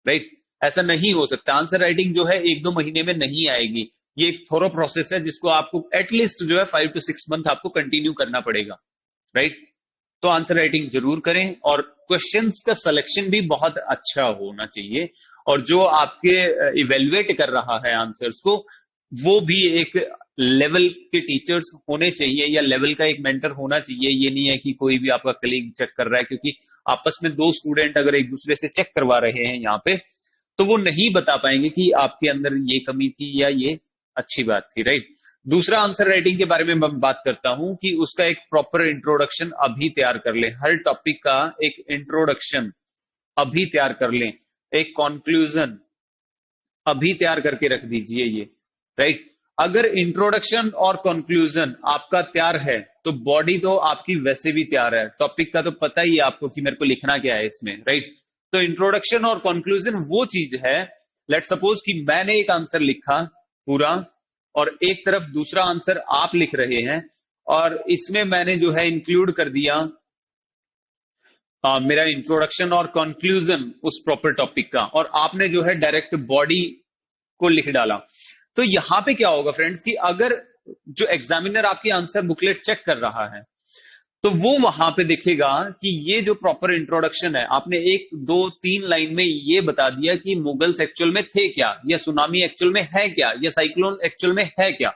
राइट। ऐसा नहीं हो सकता। आंसर राइटिंग जो है 1-2 महीने में नहीं आएगी, ये एक थोरो प्रोसेस है जिसको आपको एटलीस्ट जो है 5 to 6 मंथ आपको कंटिन्यू करना पड़ेगा, राइट। तो आंसर राइटिंग जरूर करें, और क्वेश्चंस का सिलेक्शन भी बहुत अच्छा होना चाहिए, और जो आपके इवेल्युएट कर रहा है आंसर्स को, वो भी एक लेवल के टीचर्स होने चाहिए या लेवल का एक मेंटर होना चाहिए। ये नहीं है कि कोई भी आपका कलीग चेक कर रहा है, क्योंकि आपस में 2 स्टूडेंट अगर एक दूसरे से चेक करवा रहे हैं यहाँ पे, तो वो नहीं बता पाएंगे कि आपके अंदर ये कमी थी या ये अच्छी बात थी, राइट। दूसरा, आंसर राइटिंग के बारे में मैं बात करता हूं कि उसका एक प्रॉपर इंट्रोडक्शन अभी तैयार कर लें, हर टॉपिक का एक इंट्रोडक्शन अभी तैयार कर लें, एक कंक्लूजन अभी तैयार करके रख दीजिए ये, राइट। अगर इंट्रोडक्शन और कंक्लूजन आपका तैयार है, तो बॉडी तो आपकी वैसे भी तैयार है, टॉपिक का तो पता ही है आपको कि मेरे को लिखना क्या है इसमें, राइट। तो इंट्रोडक्शन और कंक्लूजन वो चीज है, लेट सपोज कि मैंने एक आंसर लिखा पूरा, और एक तरफ दूसरा आंसर आप लिख रहे हैं, और इसमें मैंने जो है इंक्लूड कर दिया मेरा इंट्रोडक्शन और कंक्लूजन उस प्रॉपर टॉपिक का, और आपने जो है डायरेक्ट बॉडी को लिख डाला। तो यहां पे क्या होगा फ्रेंड्स कि अगर जो एग्जामिनर आपकी आंसर बुकलेट चेक कर रहा है, तो वो वहां पे देखेगा कि ये जो प्रॉपर इंट्रोडक्शन है, आपने 1, 2, 3 लाइन में ये बता दिया कि मुगल्स एक्चुअल में थे क्या, या सुनामी एक्चुअल में है क्या, या साइक्लोन एक्चुअल में है क्या,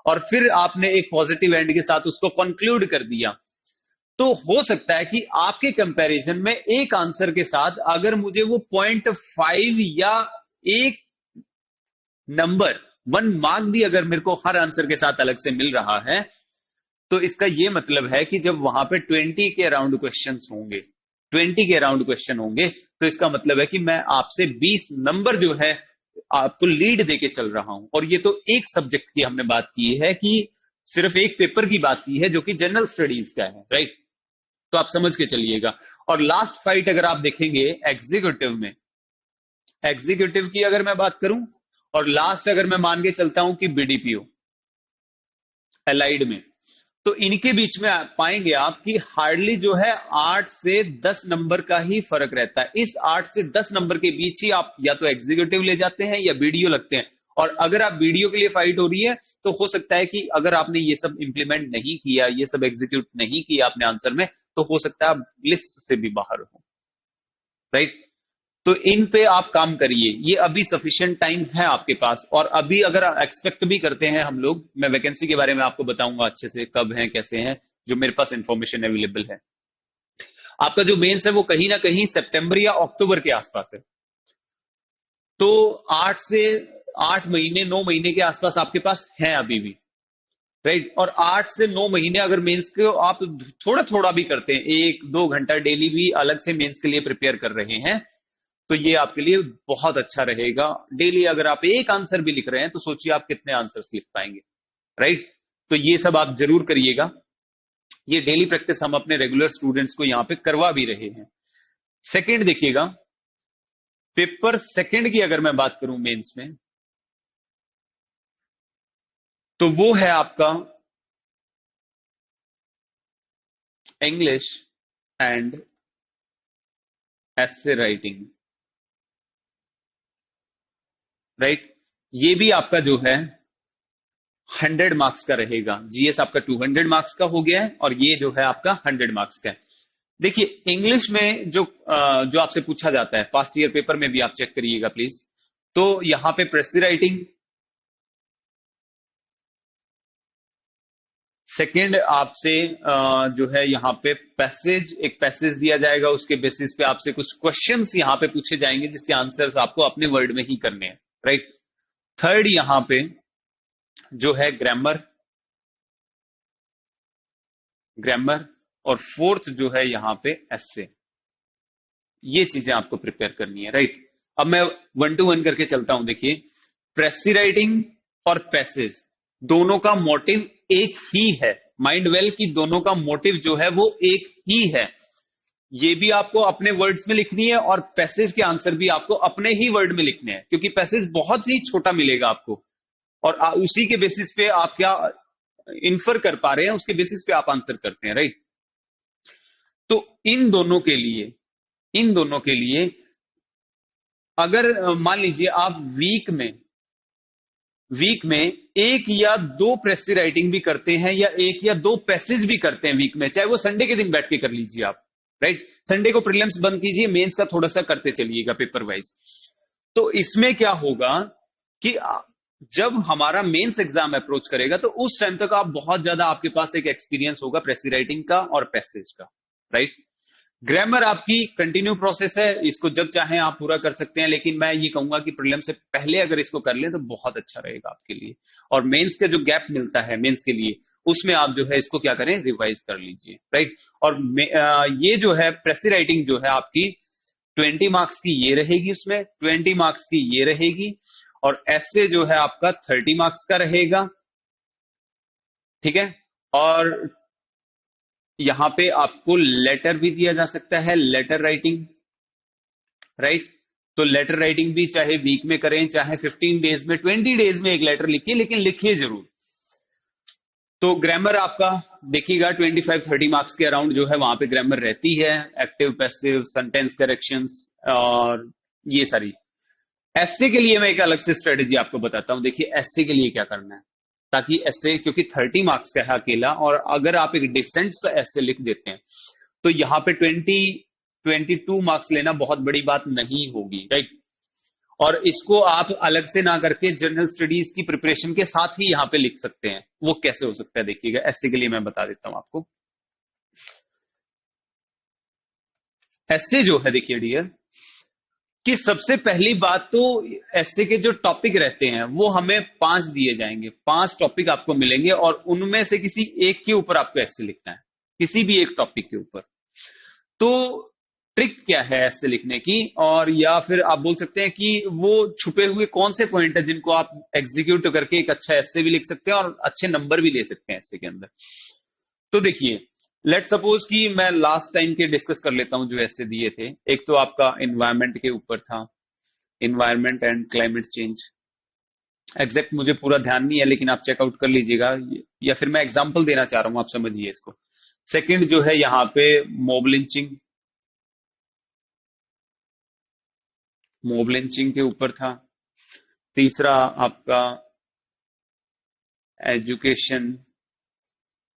और फिर आपने एक पॉजिटिव एंड के साथ उसको कंक्लूड कर दिया। तो हो सकता है कि आपके कंपैरिजन में एक आंसर के साथ अगर मुझे वो 0.5 या एक नंबर 1 मार्क भी अगर मेरे को हर आंसर के साथ अलग से मिल रहा है, तो इसका ये मतलब है कि जब वहां पे 20 के अराउंड क्वेश्चन होंगे, 20 के अराउंड क्वेश्चन होंगे, तो इसका मतलब है कि मैं आपसे 20 नंबर जो है आपको लीड देके चल रहा हूं। और ये तो एक सब्जेक्ट की हमने बात की है, कि सिर्फ एक पेपर की बात की है जो कि जनरल स्टडीज का है, राइट। तो आप समझ के चलिएगा। और लास्ट फाइट अगर आप देखेंगे एग्जीक्यूटिव में, एग्जीक्यूटिव की अगर मैं बात करूं, और लास्ट अगर मैं मान के चलता हूं कि बीडीपीओ एलाइड में, तो इनके बीच में पाएंगे आप कि हार्डली जो है 8 से 10 नंबर का ही फर्क रहता है। इस 8 से 10 नंबर के बीच ही आप या तो एग्जीक्यूटिव ले जाते हैं या बीडीओ लगते हैं। और अगर आप बीडीओ के लिए फाइट हो रही है, तो हो सकता है कि अगर आपने ये सब इंप्लीमेंट नहीं किया, ये सब एग्जीक्यूट नहीं किया अपने आंसर में, तो हो सकता है आप लिस्ट से भी बाहर हो, राइट। तो इन पे आप काम करिए, ये अभी सफिशिएंट टाइम है आपके पास। और अभी अगर एक्सपेक्ट भी करते हैं हम लोग, मैं वैकेंसी के बारे में आपको बताऊंगा अच्छे से, कब है कैसे हैं, जो मेरे पास इंफॉर्मेशन अवेलेबल है। आपका जो मेंस है वो कहीं ना कहीं सितंबर या अक्टूबर के आसपास है। तो 8 महीने 9 महीने के आसपास आपके पास है अभी भी, राइट। और 8 से 9 महीने अगर मेंस को आप थोड़ा थोड़ा भी करते हैं, 1-2 घंटा डेली भी अलग से मेंस के लिए प्रिपेयर कर रहे हैं, तो ये आपके लिए बहुत अच्छा रहेगा। डेली अगर आप एक आंसर भी लिख रहे हैं, तो सोचिए आप कितने आंसर्स लिख पाएंगे, राइट। तो ये सब आप जरूर करिएगा। ये डेली प्रैक्टिस हम अपने रेगुलर स्टूडेंट्स को यहां पे करवा भी रहे हैं। सेकंड देखिएगा, पेपर सेकंड की अगर मैं बात करूं मेंस में, तो वो है आपका English and essay writing, right. ये भी आपका जो है 100 मार्क्स का रहेगा। जीएस आपका 200 मार्क्स का हो गया है, और ये जो है आपका 100 मार्क्स का है। देखिए इंग्लिश में जो आपसे पूछा जाता है, पास्ट ईयर पेपर में भी आप चेक करिएगा प्लीज। तो यहां पे प्रेसी राइटिंग, सेकंड आपसे जो है यहां पे पैसेज, एक पैसेज दिया जाएगा, उसके बेसिस पे आपसे कुछ क्वेश्चंस यहां पे पूछे जाएंगे, जिसके आंसर्स आपको अपने वर्ड में ही करने हैं, राइट। थर्ड यहां पे जो है ग्रामर, ग्रामर। और फोर्थ जो है यहां पे एसे। ये चीजें आपको प्रिपेयर करनी है, राइट। अब मैं 1 to 1 करके चलता हूं। देखिए प्रेसी राइटिंग और पैसेज दोनों का मोटिव एक ही है। माइंड वेल की दोनों का मोटिव जो है वो एक ही है। ये भी आपको अपने वर्ड्स में लिखनी है, और पैसेज के आंसर भी आपको अपने ही वर्ड में लिखने हैं, क्योंकि पैसेज बहुत ही छोटा मिलेगा आपको। और उसी के बेसिस पे आप क्या इन्फर कर पा रहे हैं, उसके बेसिस पे आप आंसर करते हैं, राइट। तो इन दोनों के लिए, इन दोनों के लिए अगर मान लीजिए आप वीक में एक या दो प्रेसी राइटिंग भी करते हैं, या एक या दो पैसेज भी करते हैं वीक में, चाहे वो संडे के दिन बैठ के कर लीजिए आप, राइट। संडे को प्रीलिम्स बंद कीजिए, मेंस का थोड़ा सा करते चलिएगा पेपर वाइज। तो इसमें क्या होगा कि जब हमारा मेंस एग्जाम अप्रोच करेगा, तो उस टाइम तक आप बहुत ज्यादा, आपके पास एक एक्सपीरियंस होगा प्रेसी राइटिंग का और पैसेज का, राइट। ग्रामर आपकी कंटिन्यू प्रोसेस है, इसको जब चाहें आप पूरा कर सकते हैं, लेकिन मैं ये कहूंगा कि प्रीलिम से पहले अगर इसको कर लें तो बहुत अच्छा रहेगा आपके लिए। और मेंस का जो गैप मिलता है मेंस के लिए, उसमें आप जो है इसको क्या करें, रिवाइज कर लीजिए, राइट। और ये जो है प्रेसी राइटिंग जो है आपकी 20 मार्क्स की ये रहेगी, उसमें 20 मार्क्स की ये रहेगी, और ऐसे जो है आपका 30 मार्क्स का रहेगा, ठीक है। और यहां पे आपको लेटर भी दिया जा सकता है, लेटर राइटिंग, राइट। तो लेटर राइटिंग भी चाहे वीक में करें, चाहे 15 डेज में, 20 डेज में एक लेटर लिखिए, लेकिन लिखिए जरूर। तो ग्रामर आपका देखिएगा 25-30 मार्क्स के अराउंड जो है वहां पे ग्रामर रहती है, एक्टिव पैसिव सेंटेंस करेक्शंस और ये सारी। एसए के लिए मैं एक अलग से स्ट्रेटेजी आपको बताता हूं। देखिए एसए के लिए क्या करना है, ताकि एसए, क्योंकि 30 मार्क्स का है अकेला, और अगर आप एक डिसेंट एसए लिख देते हैं, तो यहां पे 22 मार्क्स लेना बहुत बड़ी बात नहीं होगी, राइट। और इसको आप अलग से ना करके जनरल स्टडीज की प्रिपरेशन के साथ ही यहां पे लिख सकते हैं। वो कैसे हो सकता है देखिएगा, एसए के लिए मैं बता देता हूं आपको। ऐसे जो है देखिए डियर, कि सबसे पहली बात तो ऐसे के जो टॉपिक रहते हैं वो हमें 5 दिए जाएंगे, 5 टॉपिक आपको मिलेंगे और उनमें से किसी एक के ऊपर आपको ऐसे लिखना है, किसी भी एक टॉपिक के ऊपर। तो ट्रिक क्या है ऐसे लिखने की, और या फिर आप बोल सकते हैं कि वो छुपे हुए कौन से पॉइंट है जिनको आप एग्जीक्यूट करके एक अच्छा ऐसे भी लिख सकते हैं और अच्छे नंबर भी ले सकते हैं ऐसे के अंदर। तो देखिए, लेट सपोज कि मैं लास्ट टाइम के डिस्कस कर लेता हूं जो ऐसे दिए थे। एक तो आपका एनवायरमेंट के ऊपर था, environment and climate change. Exact मुझे पूरा ध्यान नहीं है लेकिन आप चेकआउट कर लीजिएगा, या फिर मैं एग्जांपल देना चाह रहा हूं, आप समझिए इसको। सेकंड जो है यहाँ पे मॉब लिंचिंग, मॉब लिंचिंग के ऊपर था। तीसरा आपका एजुकेशन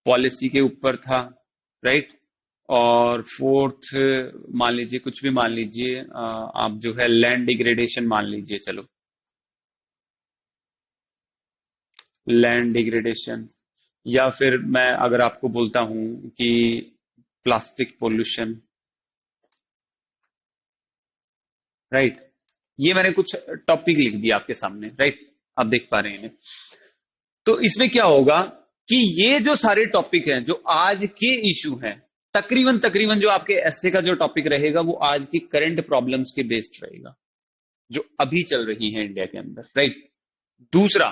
पॉलिसी के ऊपर था, राइट। और फोर्थ मान लीजिए, कुछ भी मान लीजिए, आप जो है लैंड डिग्रेडेशन मान लीजिए, चलो लैंड डिग्रेडेशन। या फिर मैं अगर आपको बोलता हूं कि प्लास्टिक पोल्यूशन, राइट। ये मैंने कुछ टॉपिक लिख दिया आपके सामने, राइट। आप देख पा रहे हैं इन्हें। तो इसमें क्या होगा कि ये जो सारे टॉपिक हैं जो आज के इशू हैं, तकरीबन तकरीबन जो आपके एसए का जो टॉपिक रहेगा वो आज की करंट प्रॉब्लम्स के बेस्ड रहेगा, जो अभी चल रही है इंडिया के अंदर, राइट। दूसरा,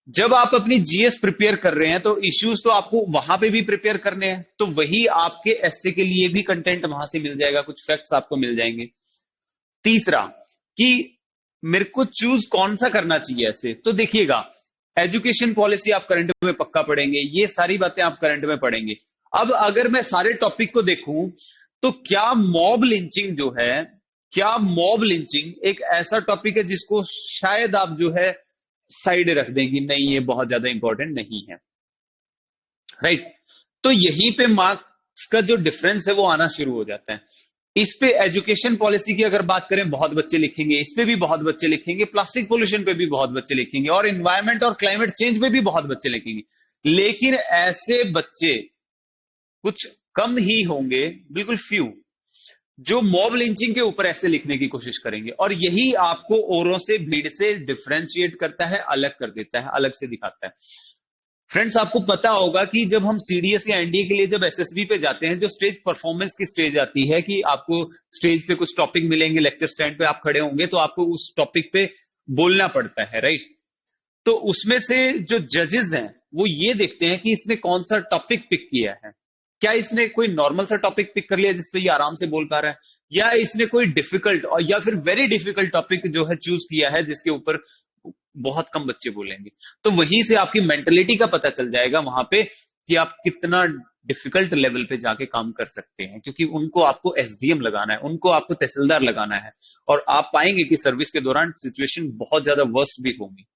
जब आप अपनी जीएस प्रिपेयर कर रहे हैं तो इश्यूज तो आपको वहां पे भी प्रिपेयर करने हैं, तो वही आपके एसए के लिए भी कंटेंट वहां से मिल जाएगा, कुछ फैक्ट्स आपको मिल जाएंगे। तीसरा, कि मेरे को चूज कौन सा करना चाहिए ऐसे, तो देखिएगा, एजुकेशन पॉलिसी आप करंट में पक्का पढ़ेंगे, ये सारी बातें आप करंट में पढ़ेंगे। अब अगर मैं सारे टॉपिक को देखूं तो क्या मॉब लिंचिंग जो है, क्या मॉब लिंचिंग एक ऐसा टॉपिक है जिसको शायद आप जो है साइड रख देंगी, नहीं ये बहुत ज्यादा इंपॉर्टेंट नहीं है, राइट। तो यहीं पे मार्क्स का जो डिफरेंस है वो आना शुरू हो जाता है। इस पे एजुकेशन पॉलिसी की अगर बात करें बहुत बच्चे लिखेंगे, इस पे भी बहुत बच्चे लिखेंगे, प्लास्टिक पोल्यूशन पे भी बहुत बच्चे लिखेंगे, और इन्वायरमेंट और क्लाइमेट चेंज पे भी बहुत बच्चे लिखेंगे। लेकिन ऐसे बच्चे कुछ कम ही होंगे, बिल्कुल फ्यू, जो मॉब लिंचिंग के ऊपर ऐसे लिखने की कोशिश करेंगे, और यही आपको औरों से, भीड़ से डिफरेंशिएट करता है, अलग कर देता है, अलग से दिखाता है। फ्रेंड्स, आपको पता होगा कि जब हम सीडीएस या एनडीए के लिए जब एसएसबी पे जाते हैं, जो स्टेज परफॉर्मेंस की स्टेज आती है कि आपको स्टेज पे कुछ टॉपिक मिलेंगे, लेक्चर स्टैंड पे आप खड़े होंगे तो आपको उस टॉपिक पे बोलना पड़ता है, राइट। तो उसमें से जो जजेस हैं वो ये देखते हैं कि इसने कौन सा टॉपिक पिक किया है। क्या इसने कोई नॉर्मल सा टॉपिक पिक कर लिया जिसपे ये आराम से बोल पा रहा है, या इसने कोई डिफिकल्ट और या फिर वेरी डिफिकल्ट टॉपिक जो है चूज किया है जिसके ऊपर बहुत कम बच्चे बोलेंगे। तो वहीं से आपकी मेंटेलिटी का पता चल जाएगा वहां पे कि आप कितना डिफिकल्ट लेवल पे जाके काम कर सकते हैं, क्योंकि उनको आपको एसडीएम लगाना है, उनको आपको तहसीलदार लगाना है, और आप पाएंगे कि सर्विस के दौरान सिचुएशन बहुत ज्यादा वर्स्ट भी होगी,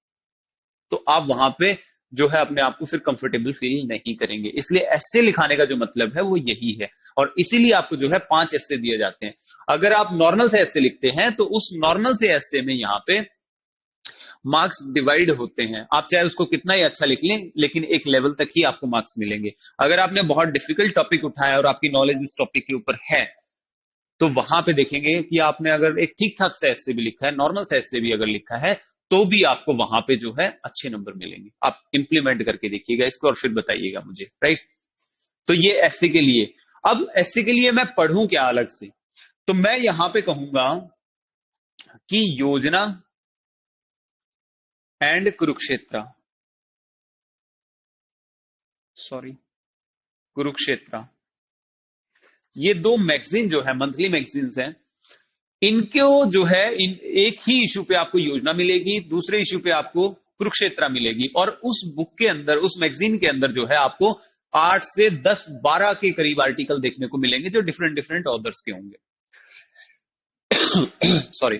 तो आप वहां पे जो है अपने आप को फिर कंफर्टेबल फील नहीं करेंगे। इसलिए एस्से लिखाने का जो मतलब है वो यही है, और इसीलिए आपको जो है 5 एस्से दिए जाते हैं। अगर आप नॉर्मल से एस्से लिखते हैं तो उस नॉर्मल से एस्से में यहाँ पे मार्क्स डिवाइड होते हैं। आप चाहे उसको कितना ही अच्छा लिख लें, लेकिन एक लेवल तक ही आपको मार्क्स मिलेंगे। अगर आपने बहुत डिफिकल्ट टॉपिक उठाया और आपकी नॉलेज उस टॉपिक के ऊपर है, तो वहां पे देखेंगे कि आपने अगर एक ठीक ठाक से ऐसे भी लिखा है, नॉर्मल से ऐसे भी अगर लिखा है, तो भी आपको वहां पे जो है अच्छे नंबर मिलेंगे। आप इंप्लीमेंट करके देखिएगा इसको और फिर बताइएगा मुझे, राइट। तो ये ऐसे के लिए। अब ऐसे के लिए मैं पढ़ूं क्या अलग से, तो मैं यहां पे कहूंगा कि योजना एंड कुरुक्षेत्र, सॉरी, कुरुक्षेत्र, ये दो मैगजीन जो है, मंथली मैगजीन्स हैं, इनको जो है एक ही इशू पे आपको योजना मिलेगी, दूसरे इशू पे आपको कुरुक्षेत्र मिलेगी, और उस बुक के अंदर, उस मैगजीन के अंदर जो है आपको 8 से 10 12 के करीब आर्टिकल देखने को मिलेंगे जो डिफरेंट डिफरेंट ऑथर्स के होंगे। सॉरी।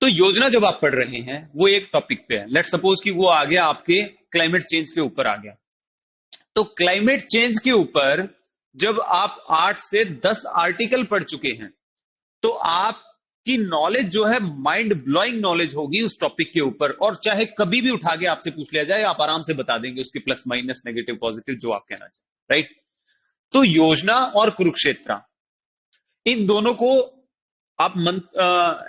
तो योजना जब आप पढ़ रहे हैं वो एक टॉपिक पे है, लेट सपोज कि वो आ गया आपके क्लाइमेट चेंज के ऊपर आ गया, तो क्लाइमेट चेंज के ऊपर जब आप 8 से 10 आर्टिकल पढ़ चुके हैं, तो आपकी नॉलेज जो है माइंड ब्लोइंग नॉलेज होगी उस टॉपिक के ऊपर, और चाहे कभी भी उठा के आपसे पूछ लिया जाए आप आराम से बता देंगे उसके प्लस माइनस नेगेटिव पॉजिटिव जो आप कहना चाहें, राइट। तो योजना और कुरुक्षेत्र, इन दोनों को आप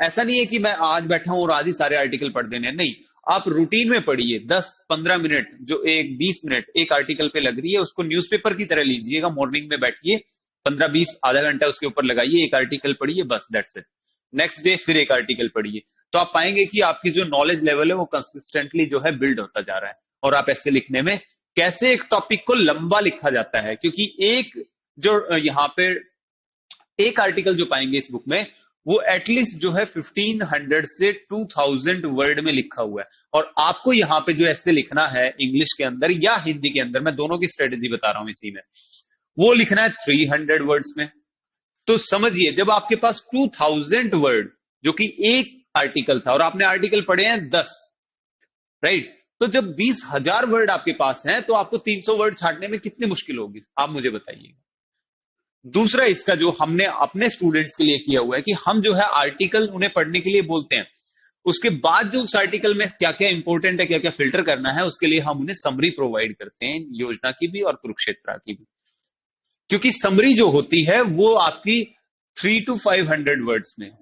ऐसा नहीं है कि मैं आज बैठा हूं और आज ही सारे आर्टिकल पढ़ देने हैं, नहीं। आप रूटीन में पढ़िए, 10-15 मिनट, जो एक 20 मिनट एक आर्टिकल पे लग रही है उसको न्यूज़पेपर की तरह लीजिएगा। मॉर्निंग में बैठिए, 15-20 आधा घंटा उसके ऊपर लगाइए, एक आर्टिकल पढ़िए, बस दैट्स इट। नेक्स्ट डे फिर एक आर्टिकल पढ़िए, तो आप पाएंगे कि आपकी जो नॉलेज लेवल है वो कंसिस्टेंटली जो है बिल्ड होता जा रहा है। और आप ऐसे लिखने में, कैसे एक टॉपिक को लंबा लिखा जाता है, क्योंकि एक जो यहाँ पे एक आर्टिकल जो पाएंगे इस बुक में, वो एटलीस्ट जो है 1500 से 2000 वर्ड में लिखा हुआ है। और आपको यहाँ पे जो ऐसे लिखना है इंग्लिश के अंदर या हिंदी के अंदर, मैं दोनों की स्ट्रेटेजी बता रहा हूं इसी में, वो लिखना है 300 वर्ड्स में। तो समझिए, जब आपके पास 2000 वर्ड, जो कि एक आर्टिकल था, और आपने आर्टिकल पढ़े हैं 10, राइट, तो जब 20,000 वर्ड आपके पास हैं, तो आपको 300 वर्ड छाटने में कितनी मुश्किल होगी, आप मुझे बताइएगा। दूसरा इसका जो हमने अपने स्टूडेंट्स के लिए किया हुआ है कि हम जो है आर्टिकल उन्हें पढ़ने के लिए बोलते हैं, उसके बाद जो उस आर्टिकल में क्या क्या इंपॉर्टेंट है, क्या क्या फिल्टर करना है, उसके लिए हम उन्हें समरी प्रोवाइड करते हैं, योजना की भी और कुरुक्षेत्र की भी। क्योंकि समरी जो होती है वो आपकी 300 to 500 वर्ड्स में है,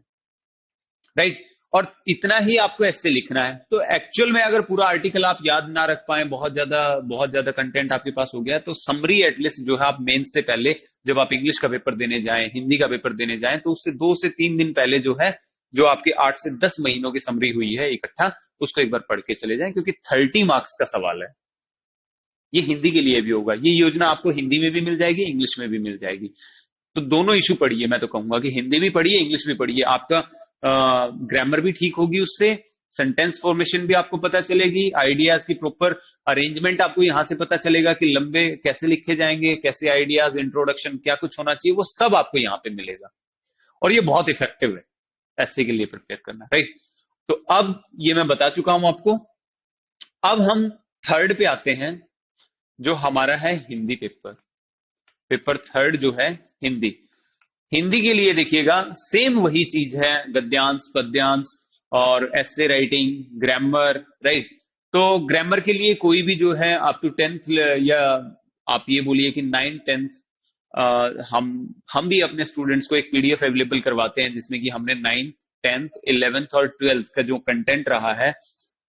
राइट, और इतना ही आपको ऐसे लिखना है। तो एक्चुअल में अगर पूरा आर्टिकल आप याद ना रख पाए, बहुत ज्यादा कंटेंट आपके पास हो गया, तो समरी एटलीस्ट जो है आप मेंस से पहले, जब आप इंग्लिश का पेपर देने जाएं, हिंदी का पेपर देने जाएं, तो उससे 2 से 3 दिन पहले जो है, जो आपके 8 से 10 महीनों की समरी हुई है इकट्ठा, उसको एक बार पढ़ के चले जाएं, क्योंकि 30 मार्क्स का सवाल है। ये हिंदी के लिए भी होगा, ये योजना आपको हिंदी में भी मिल जाएगी, इंग्लिश में भी मिल जाएगी। तो दोनों इशू पढ़िए, मैं तो कहूंगा कि हिंदी भी पढ़िए, इंग्लिश भी पढ़िए। आपका ग्रामर भी ठीक होगी उससे, सेंटेंस फॉर्मेशन भी आपको पता चलेगी, आइडियाज की प्रॉपर अरेंजमेंट आपको यहां से पता चलेगा कि लंबे कैसे लिखे जाएंगे, कैसे आइडियाज, इंट्रोडक्शन क्या कुछ होना चाहिए, वो सब आपको यहाँ पे मिलेगा। और ये बहुत इफेक्टिव है ऐसे के लिए प्रिपेयर करना, राइट। तो अब ये मैं बता चुका हूं आपको। अब हम थर्ड पे आते हैं, जो हमारा है हिंदी पेपर। पेपर थर्ड जो है हिंदी। हिंदी के लिए देखिएगा, सेम वही चीज है, गद्यांश, पद्यांश और ऐसे राइटिंग, ग्रामर, राइट। तो ग्रामर के लिए कोई भी जो है अप टू 10th, या आप ये बोलिए कि 9th 10th, हम भी अपने स्टूडेंट्स को एक पीडीएफ अवेलेबल करवाते हैं, जिसमें कि हमने 9th 10th 11th और 12th का जो कंटेंट रहा है,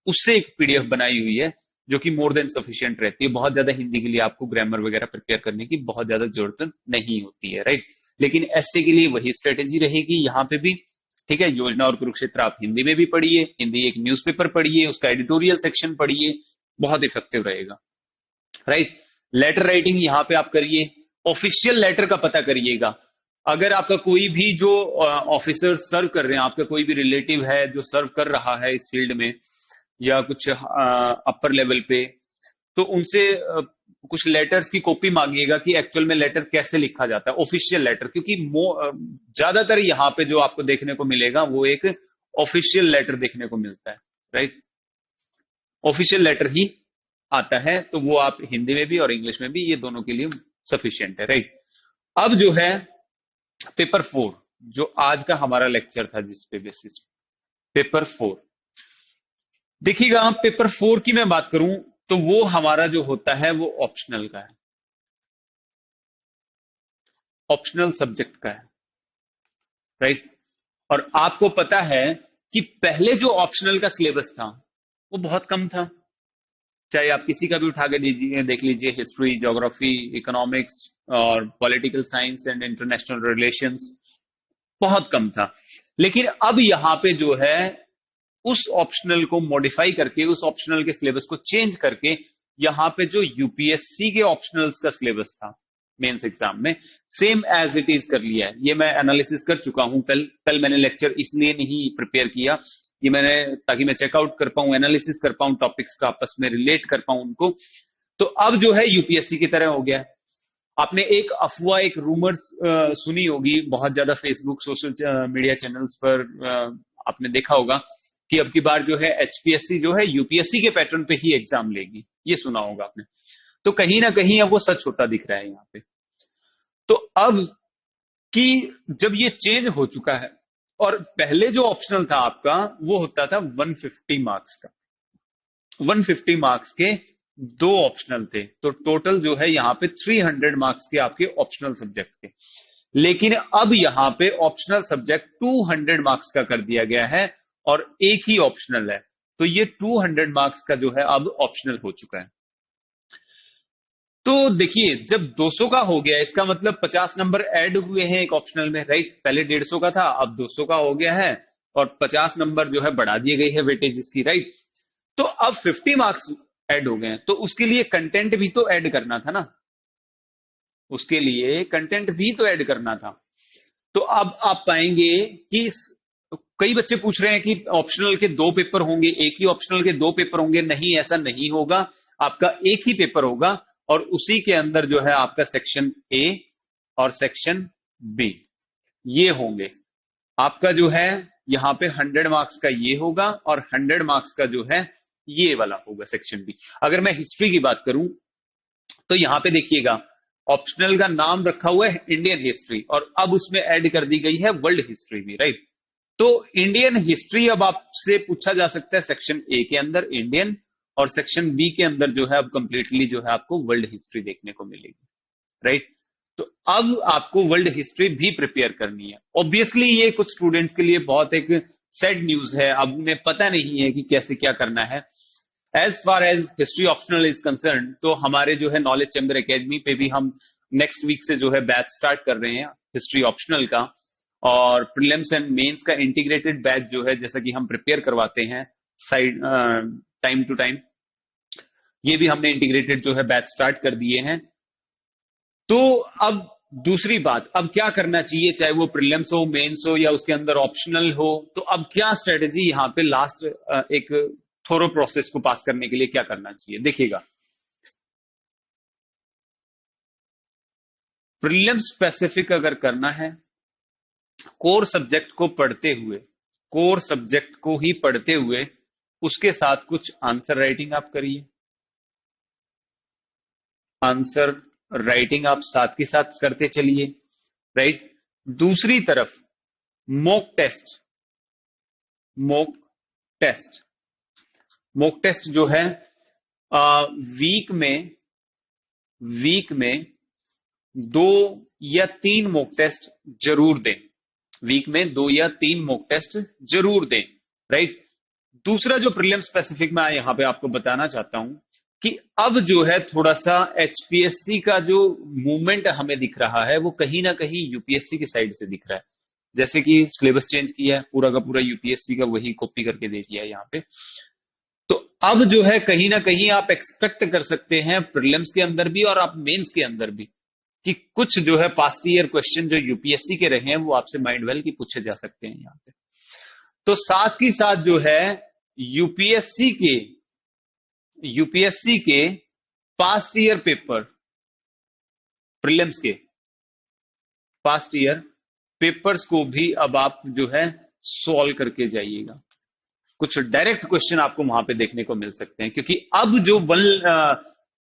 उससे एक पीडीएफ बनाई हुई है, जो कि मोर देन सफिशिएंट रहती है। बहुत ज्यादा हिंदी के लिए आपको ग्रामर वगैरह प्रिपेयर करने की बहुत ज्यादा जरूरत नहीं होती है, राइट। लेकिन ऐसे के लिए वही स्ट्रेटेजी रहेगी यहाँ पे भी, ठीक है। योजना और कुरुक्षेत्र आप हिंदी में भी पढ़िए, हिंदी एक न्यूज़पेपर पढ़िए, उसका एडिटोरियल सेक्शन पढ़िए, बहुत इफेक्टिव रहेगा, राइट। लेटर राइटिंग यहाँ पे आप करिए, ऑफिशियल लेटर का पता करिएगा। अगर आपका कोई भी जो ऑफिसर सर्व कर रहे हैं, आपका कोई भी रिलेटिव है जो सर्व कर रहा है इस फील्ड में, या कुछ अपर लेवल पे, तो उनसे कुछ लेटर्स की कॉपी मांगिएगा कि एक्चुअल में लेटर कैसे लिखा जाता है, ऑफिशियल लेटर। क्योंकि ज्यादातर यहाँ पे जो आपको देखने को मिलेगा वो एक ऑफिशियल लेटर देखने को मिलता है, राइट। ऑफिशियल लेटर ही आता है, तो वो आप हिंदी में भी और इंग्लिश में भी, ये दोनों के लिए सफिशियंट है, राइट। अब जो है पेपर 4, जो आज का हमारा लेक्चर था, जिस पे बेसिस पेपर 4, देखिएगा, पेपर 4 की मैं बात करूं तो वो हमारा जो होता है वो ऑप्शनल का है, ऑप्शनल सब्जेक्ट का है, राइट। और आपको पता है कि पहले जो ऑप्शनल का सिलेबस था वो बहुत कम था। चाहे आप किसी का भी उठा के दीजिए, देख लीजिए, हिस्ट्री, ज्योग्राफी, इकोनॉमिक्स और political science and international relations, बहुत कम था। लेकिन अब यहां पे जो है, उस ऑप्शनल को मॉडिफाई करके, उस ऑप्शनल के सिलेबस को चेंज करके, यहां पे जो यूपीएससी के ऑप्शनल्स का सिलेबस था मेंस एग्जाम में, सेम एज इट इज कर लिया है। ये मैं एनालिसिस कर चुका हूं, कल मैंने लेक्चर इसलिए नहीं प्रिपेयर किया, ये मैंने, ताकि मैं चेकआउट कर पाऊं, एनालिसिस कर पाऊं, टॉपिक्स का आपस में रिलेट कर पाऊं उनको। तो अब जो है यूपीएससी की तरह हो गया है। आपने एक अफवाह, एक रूमर्स सुनी होगी बहुत ज्यादा, फेसबुक, सोशल मीडिया चैनल्स पर आपने देखा होगा कि अब की बार जो है एचपीएससी जो है यूपीएससी के पैटर्न पे ही एग्जाम लेगी, ये सुना होगा आपने। तो कहीं ना कहीं अब वो सच होता दिख रहा है यहाँ पे। तो अब कि जब ये चेंज हो चुका है, और पहले जो ऑप्शनल था आपका वो होता था 150 मार्क्स का, 150 मार्क्स के 2 ऑप्शनल थे, तो टोटल जो है यहाँ पे 300 मार्क्स के आपके ऑप्शनल सब्जेक्ट थे। लेकिन अब यहां पे ऑप्शनल सब्जेक्ट 200 मार्क्स का कर दिया गया है और एक ही ऑप्शनल है, तो ये 200 मार्क्स का जो है अब ऑप्शनल हो चुका है। तो देखिए, जब 200 का हो गया इसका मतलब 50 नंबर ऐड हुए हैं एक ऑप्शनल में, राइट। पहले 150 का था, अब 200 का हो गया है और 50 नंबर जो है बढ़ा दिए गई है वेटेज इसकी, राइट। तो अब 50 मार्क्स ऐड हो गए हैं, तो उसके लिए कंटेंट भी तो ऐड करना था ना, उसके लिए कंटेंट भी तो ऐड करना था। तो अब आप पाएंगे कि कई बच्चे पूछ रहे हैं कि ऑप्शनल के 2 पेपर होंगे, एक ही ऑप्शनल के 2 पेपर होंगे। नहीं, ऐसा नहीं होगा, आपका एक ही पेपर होगा और उसी के अंदर जो है आपका सेक्शन ए और सेक्शन बी ये होंगे। आपका जो है यहां पे 100 मार्क्स का ये होगा और 100 मार्क्स का जो है ये वाला होगा सेक्शन बी। अगर मैं हिस्ट्री की बात करूं तो यहां पे देखिएगा, ऑप्शनल का नाम रखा हुआ है इंडियन हिस्ट्री और अब उसमें ऐड कर दी गई है वर्ल्ड हिस्ट्री भी, राइट। तो इंडियन हिस्ट्री अब आपसे पूछा जा सकता है सेक्शन ए के अंदर इंडियन, और सेक्शन बी के अंदर जो है अब कंप्लीटली जो है आपको वर्ल्ड हिस्ट्री देखने को मिलेगी, राइट। तो अब आपको वर्ल्ड हिस्ट्री भी प्रिपेयर करनी है। ऑब्वियसली ये कुछ स्टूडेंट्स के लिए बहुत एक सैड न्यूज है, अब उन्हें पता नहीं है कि कैसे क्या करना है। As far as history optional is concern, तो हमारे जो है नॉलेज चैम्बर एकेडमी पे भी हम नेक्स्ट वीक से जो है बैच स्टार्ट कर रहे हैं हिस्ट्री ऑप्शनल का, और प्रीलिम्स एंड मेंस का इंटीग्रेटेड बैच जो है जैसा कि हम प्रिपेयर करवाते हैं साइड टाइम टू टाइम, ये भी हमने इंटीग्रेटेड जो है बैच स्टार्ट कर दिए हैं। तो अब दूसरी बात, अब क्या करना चाहिए, चाहे वो प्रीलिम्स हो, मेंस हो या उसके अंदर ऑप्शनल हो, तो अब क्या स्ट्रेटेजी यहां पे लास्ट एक थोरो प्रोसेस को पास करने के लिए क्या करना चाहिए। देखिएगा, प्रीलिम्स स्पेसिफिक अगर करना है, कोर सब्जेक्ट को पढ़ते हुए, कोर सब्जेक्ट को ही पढ़ते हुए उसके साथ कुछ आंसर राइटिंग आप करिए। आंसर राइटिंग आप साथ के साथ करते चलिए, राइट। दूसरी तरफ mock test, mock test, mock test जो है वीक में, वीक में 2 या 3 मॉक टेस्ट जरूर दें, वीक में 2 या 3 मॉक टेस्ट जरूर दें, राइट। दूसरा जो प्रीलिम स्पेसिफिक मैं यहां पे आपको बताना चाहता हूं कि अब जो है थोड़ा सा एचपीएससी का जो मूवमेंट हमें दिख रहा है वो कहीं ना कहीं यूपीएससी की साइड से दिख रहा है। जैसे कि सिलेबस चेंज किया है, पूरा का पूरा यूपीएससी का वही कॉपी करके दे दिया है यहाँ पे। तो अब जो है कहीं ना कहीं आप एक्सपेक्ट कर सकते हैं प्रीलिम्स के अंदर भी और आप मेंस के अंदर भी कि कुछ जो है पास्ट ईयर क्वेश्चन जो यूपीएससी के रहे हैं वो आपसे माइंड वेल की पूछे जा सकते हैं यहाँ पे। तो साथ ही साथ जो है यूपीएससी के, यूपीएससी के पास्ट ईयर पेपर, प्रीलिम्स के पास्ट ईयर पेपर्स को भी अब आप जो है सॉल्व करके जाइएगा। कुछ डायरेक्ट क्वेश्चन आपको वहां पे देखने को मिल सकते हैं, क्योंकि अब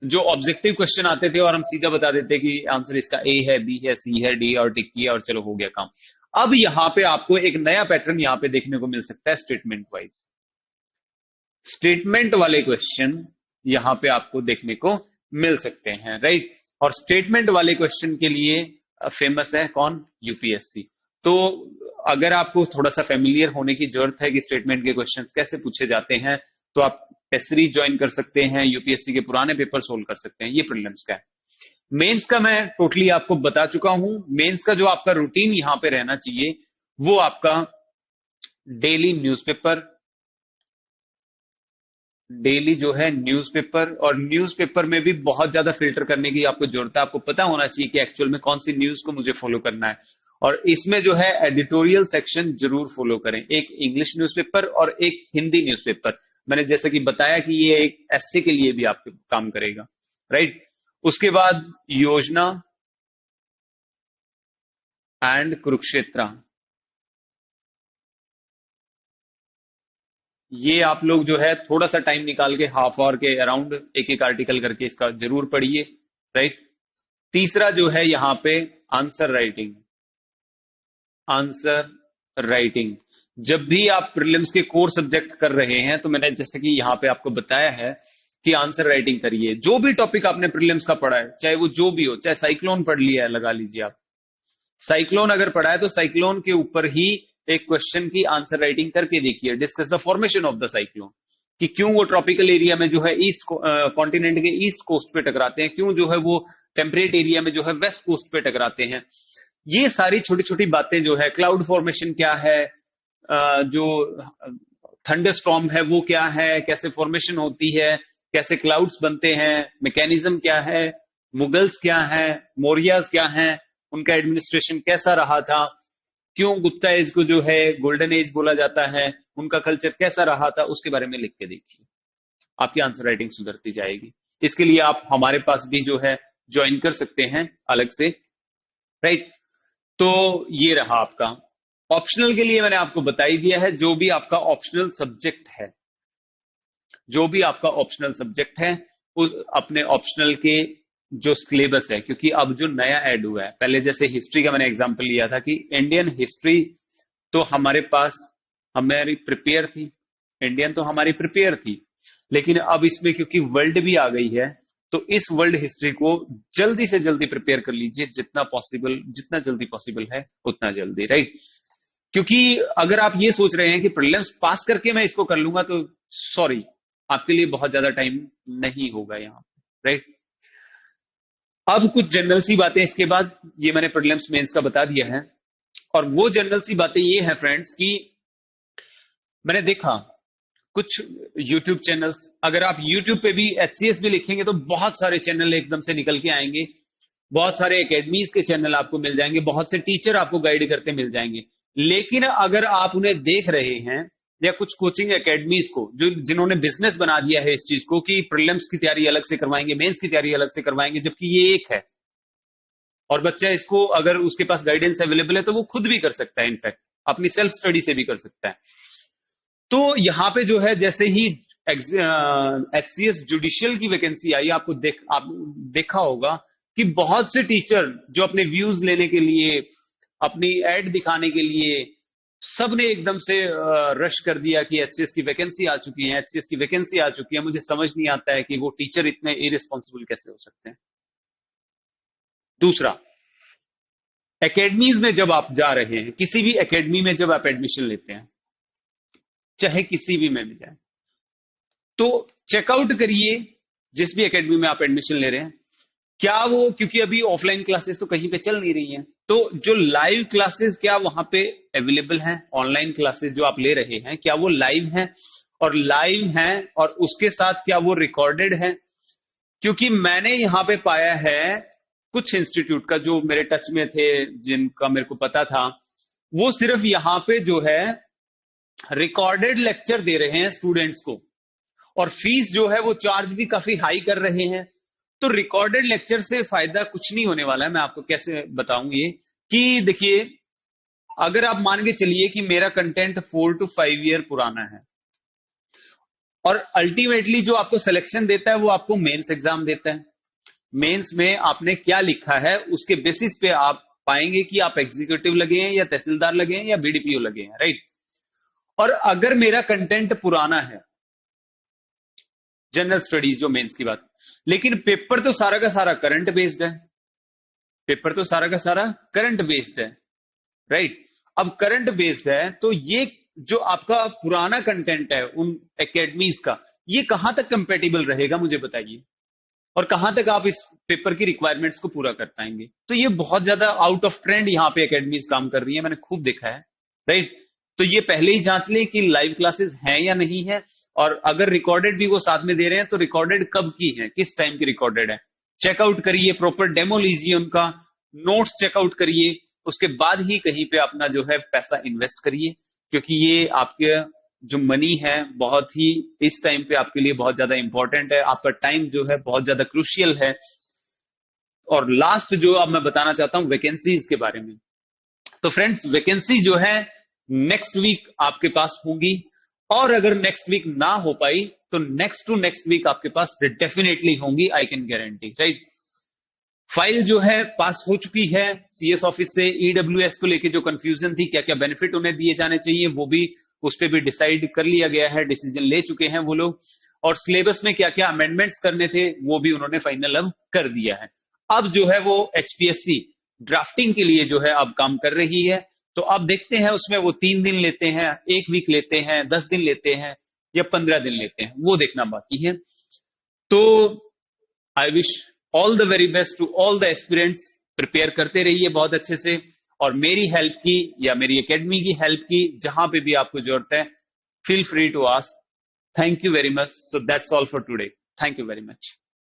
जो ऑब्जेक्टिव क्वेश्चन आते थे और हम सीधा बता देते कि आंसर इसका ए है, बी है, सी है, डी और टिक किया और चलो हो गया काम। अब यहां पे आपको एक नया पैटर्न यहां पे देखने को मिल सकता है, स्टेटमेंट वाइज। स्टेटमेंट वाले क्वेश्चन यहां पे आपको देखने को मिल सकते हैं, राइट। और स्टेटमेंट वाले क्वेश्चन के लिए फेमस है कौन, यूपीएससी। तो अगर आपको थोड़ा सा फेमिलियर होने की जरूरत है कि स्टेटमेंट के क्वेश्चंस कैसे पूछे जाते हैं, तो आप टेस्ट ज्वाइन कर सकते हैं, यूपीएससी के पुराने पेपर सोल्व कर सकते हैं। ये प्रीलिम्स का है। मेंस का मैं टोटली आपको बता चुका हूं। मेंस का जो आपका रूटीन यहां पे रहना चाहिए वो आपका डेली न्यूज़पेपर, डेली जो है न्यूज़पेपर, और न्यूज़पेपर में भी बहुत ज्यादा फिल्टर करने की आपको जरूरत है। आपको पता होना चाहिए कि एक्चुअल में कौन सी न्यूज को मुझे फॉलो करना है, और इसमें जो है एडिटोरियल सेक्शन जरूर फॉलो करें। एक इंग्लिश न्यूज़पेपर और एक हिंदी न्यूज़पेपर, मैंने जैसा कि बताया कि ये एक एसए के लिए भी आपके काम करेगा, राइट। उसके बाद योजना एंड कुरुक्षेत्र, ये आप लोग जो है थोड़ा सा टाइम निकाल के हाफ आवर के अराउंड एक एक आर्टिकल करके इसका जरूर पढ़िए, राइट। तीसरा जो है यहां पे आंसर राइटिंग, आंसर राइटिंग। जब भी आप प्रीलिम्स के कोर सब्जेक्ट कर रहे हैं तो मैंने जैसे कि यहां पे आपको बताया है कि आंसर राइटिंग करिए। जो भी टॉपिक आपने प्रीलिम्स का पढ़ा है, चाहे वो जो भी हो, चाहे साइक्लोन पढ़ लिया है, लगा लीजिए आप, साइक्लोन अगर पढ़ा है तो साइक्लोन के ऊपर ही एक क्वेश्चन की आंसर राइटिंग करके देखिए, discuss the formation of the cyclone, कि क्यों वो ट्रॉपिकल एरिया में जो है ईस्ट कॉन्टिनेंट के ईस्ट कोस्ट पे टकराते हैं, क्यों जो है वो टेम्परेट एरिया में जो है वेस्ट कोस्ट पे टकराते हैं। ये सारी छोटी छोटी बातें जो है, क्लाउड फॉर्मेशन क्या है, जो थंडर स्टॉर्म है वो क्या है, कैसे फॉर्मेशन होती है, कैसे क्लाउड्स बनते हैं, मैकेनिज्म क्या है, मुगल्स क्या है, मौर्याज क्या है, उनका एडमिनिस्ट्रेशन कैसा रहा था, क्यों गुप्ता एज को जो है गोल्डन एज बोला जाता है, उनका कल्चर कैसा रहा था, उसके बारे में लिख के देखिए, आपकी आंसर राइटिंग सुधरती जाएगी। इसके लिए आप हमारे पास भी जो है ज्वाइन कर सकते हैं अलग से, राइट। तो ये रहा आपका ऑप्शनल के लिए मैंने आपको बता ही दिया है, जो भी आपका ऑप्शनल सब्जेक्ट है, जो भी आपका ऑप्शनल सब्जेक्ट है, उस अपने ऑप्शनल के जो सिलेबस है, क्योंकि अब जो नया ऐड हुआ है, पहले जैसे हिस्ट्री का मैंने एग्जांपल लिया था कि इंडियन हिस्ट्री तो हमारे पास हमारी प्रिपेयर थी, इंडियन तो हमारी प्रिपेयर थी, लेकिन अब इसमें क्योंकि वर्ल्ड भी आ गई है, तो इस वर्ल्ड हिस्ट्री को जल्दी से जल्दी प्रिपेयर कर लीजिए, जितना पॉसिबल, जितना जल्दी पॉसिबल है उतना जल्दी, राइट। क्योंकि अगर आप ये सोच रहे हैं कि प्रीलिम्स पास करके मैं इसको कर लूंगा, तो सॉरी, आपके लिए बहुत ज्यादा टाइम नहीं होगा यहां, राइट। अब कुछ जनरल सी बातें इसके बाद, ये मैंने प्रीलिम्स मेंस का बता दिया है, और वो जनरल सी बातें ये है फ्रेंड्स कि मैंने देखा कुछ YouTube चैनल्स, अगर आप YouTube पे भी HCS भी लिखेंगे तो बहुत सारे चैनल एकदम से निकल के आएंगे, बहुत सारे एकेडमीज के चैनल आपको मिल जाएंगे, बहुत से टीचर आपको गाइड करते मिल जाएंगे। लेकिन अगर आप उन्हें देख रहे हैं, या कुछ कोचिंग एकेडमीज को जो जिन्होंने बिजनेस बना दिया है इस चीज को कि प्रीलिम्स की तैयारी अलग से करवाएंगे, मेंस की तैयारी अलग से करवाएंगे, जबकि ये एक है, और बच्चा इसको अगर उसके पास गाइडेंस अवेलेबल है तो वो खुद भी कर सकता है, इनफैक्ट अपनी सेल्फ स्टडी से भी कर सकता है। तो यहां पे जो है जैसे ही HCS जुडिशियल की वैकेंसी आई, आप देखा होगा कि बहुत से टीचर जो अपने व्यूज लेने के लिए, अपनी एड दिखाने के लिए, सब ने एकदम से रश कर दिया कि HCS की वैकेंसी आ चुकी है, HCS की वैकेंसी आ चुकी है। मुझे समझ नहीं आता है कि वो टीचर इतने इरेस्पॉन्सिबल कैसे हो सकते हैं। दूसरा, एकेडमीज में जब आप जा रहे हैं, किसी भी एकेडमी में जब आप एडमिशन लेते हैं, चाहे किसी भी में भी जाए, तो चेकआउट करिए जिस भी एकेडमी में आप एडमिशन ले रहे हैं, क्या वो, क्योंकि अभी ऑफलाइन क्लासेस तो कहीं पे चल नहीं रही हैं, तो जो लाइव क्लासेस क्या वहां पे अवेलेबल हैं, ऑनलाइन क्लासेस जो आप ले रहे हैं क्या वो लाइव हैं, और लाइव हैं और उसके साथ क्या वो रिकॉर्डेड है। क्योंकि मैंने यहां पे पाया है कुछ इंस्टीट्यूट का जो मेरे टच में थे, जिनका मेरे को पता था, वो सिर्फ यहां पे जो है रिकॉर्डेड लेक्चर दे रहे हैं स्टूडेंट्स को, और फीस जो है वो चार्ज भी काफी हाई कर रहे हैं। तो रिकॉर्डेड लेक्चर से फायदा कुछ नहीं होने वाला है। मैं आपको कैसे बताऊं ये, कि देखिए, अगर आप मान के चलिए कि मेरा कंटेंट 4 to 5 ईयर पुराना है, और अल्टीमेटली जो आपको सिलेक्शन देता है वो आपको मेंस एग्जाम देता है। मेंस में आपने क्या लिखा है उसके बेसिस पे आप पाएंगे कि आप एग्जीक्यूटिव लगे हैं, या तहसीलदार लगे हैं, या BDPO लगे हैं, राइट। और अगर मेरा कंटेंट पुराना है, जनरल स्टडीज जो मेंस की बात, लेकिन पेपर तो सारा का सारा करंट बेस्ड है, पेपर तो सारा का सारा करंट बेस्ड है, राइट। अब करंट बेस्ड है, तो ये जो आपका पुराना कंटेंट है उन एकेडमीज का, ये कहां तक कंपेटेबल रहेगा मुझे बताइए, और कहां तक आप इस पेपर की रिक्वायरमेंट्स को पूरा कर पाएंगे। तो ये बहुत ज्यादा आउट ऑफ ट्रेंड यहां पे एकेडमीज काम कर रही है, मैंने खूब देखा है, राइट। तो ये पहले ही जांच लें कि लाइव क्लासेस हैं या नहीं है, और अगर रिकॉर्डेड भी वो साथ में दे रहे हैं तो रिकॉर्डेड कब की है, किस टाइम की रिकॉर्डेड है, चेकआउट करिए, प्रॉपर डेमो लीजिए, उनका नोट्स चेकआउट करिए, उसके बाद ही कहीं पे अपना जो है पैसा इन्वेस्ट करिए, क्योंकि ये आपके जो मनी है बहुत ही इस टाइम पे आपके लिए बहुत ज्यादा इंपॉर्टेंट है, आपका टाइम जो है बहुत ज्यादा क्रूशियल है। और लास्ट जो अब मैं बताना चाहता हूं वैकेंसीज के बारे में, तो फ्रेंड्स वैकेंसी जो है नेक्स्ट वीक आपके पास होंगी, और अगर नेक्स्ट वीक ना हो पाई तो नेक्स्ट टू नेक्स्ट वीक आपके पास डेफिनेटली होंगी, I can guarantee, right. File जो है पास हो चुकी है CS ऑफिस से, EWS को लेके जो कंफ्यूजन थी, क्या क्या बेनिफिट उन्हें दिए जाने चाहिए, वो भी उस पर भी डिसाइड कर लिया गया है, डिसीजन ले चुके हैं वो लोग, और सिलेबस में क्या क्या अमेंडमेंट्स करने थे वो भी उन्होंने फाइनल अब कर दिया है। अब जो है वो HPSC ड्राफ्टिंग के लिए जो है अब काम कर रही है। तो अब देखते हैं उसमें वो 3 दिन लेते हैं, 1 वीक लेते हैं, 10 दिन लेते हैं या 15 दिन लेते हैं, वो देखना बाकी है। तो I wish all the very best to all the aspirants. Prepare करते रहिए बहुत अच्छे से, और मेरी हेल्प की या मेरी एकेडमी की हेल्प की जहां पे भी आपको जरूरत है, feel free to ask. Thank you very much. So that's all for today. Thank you very much.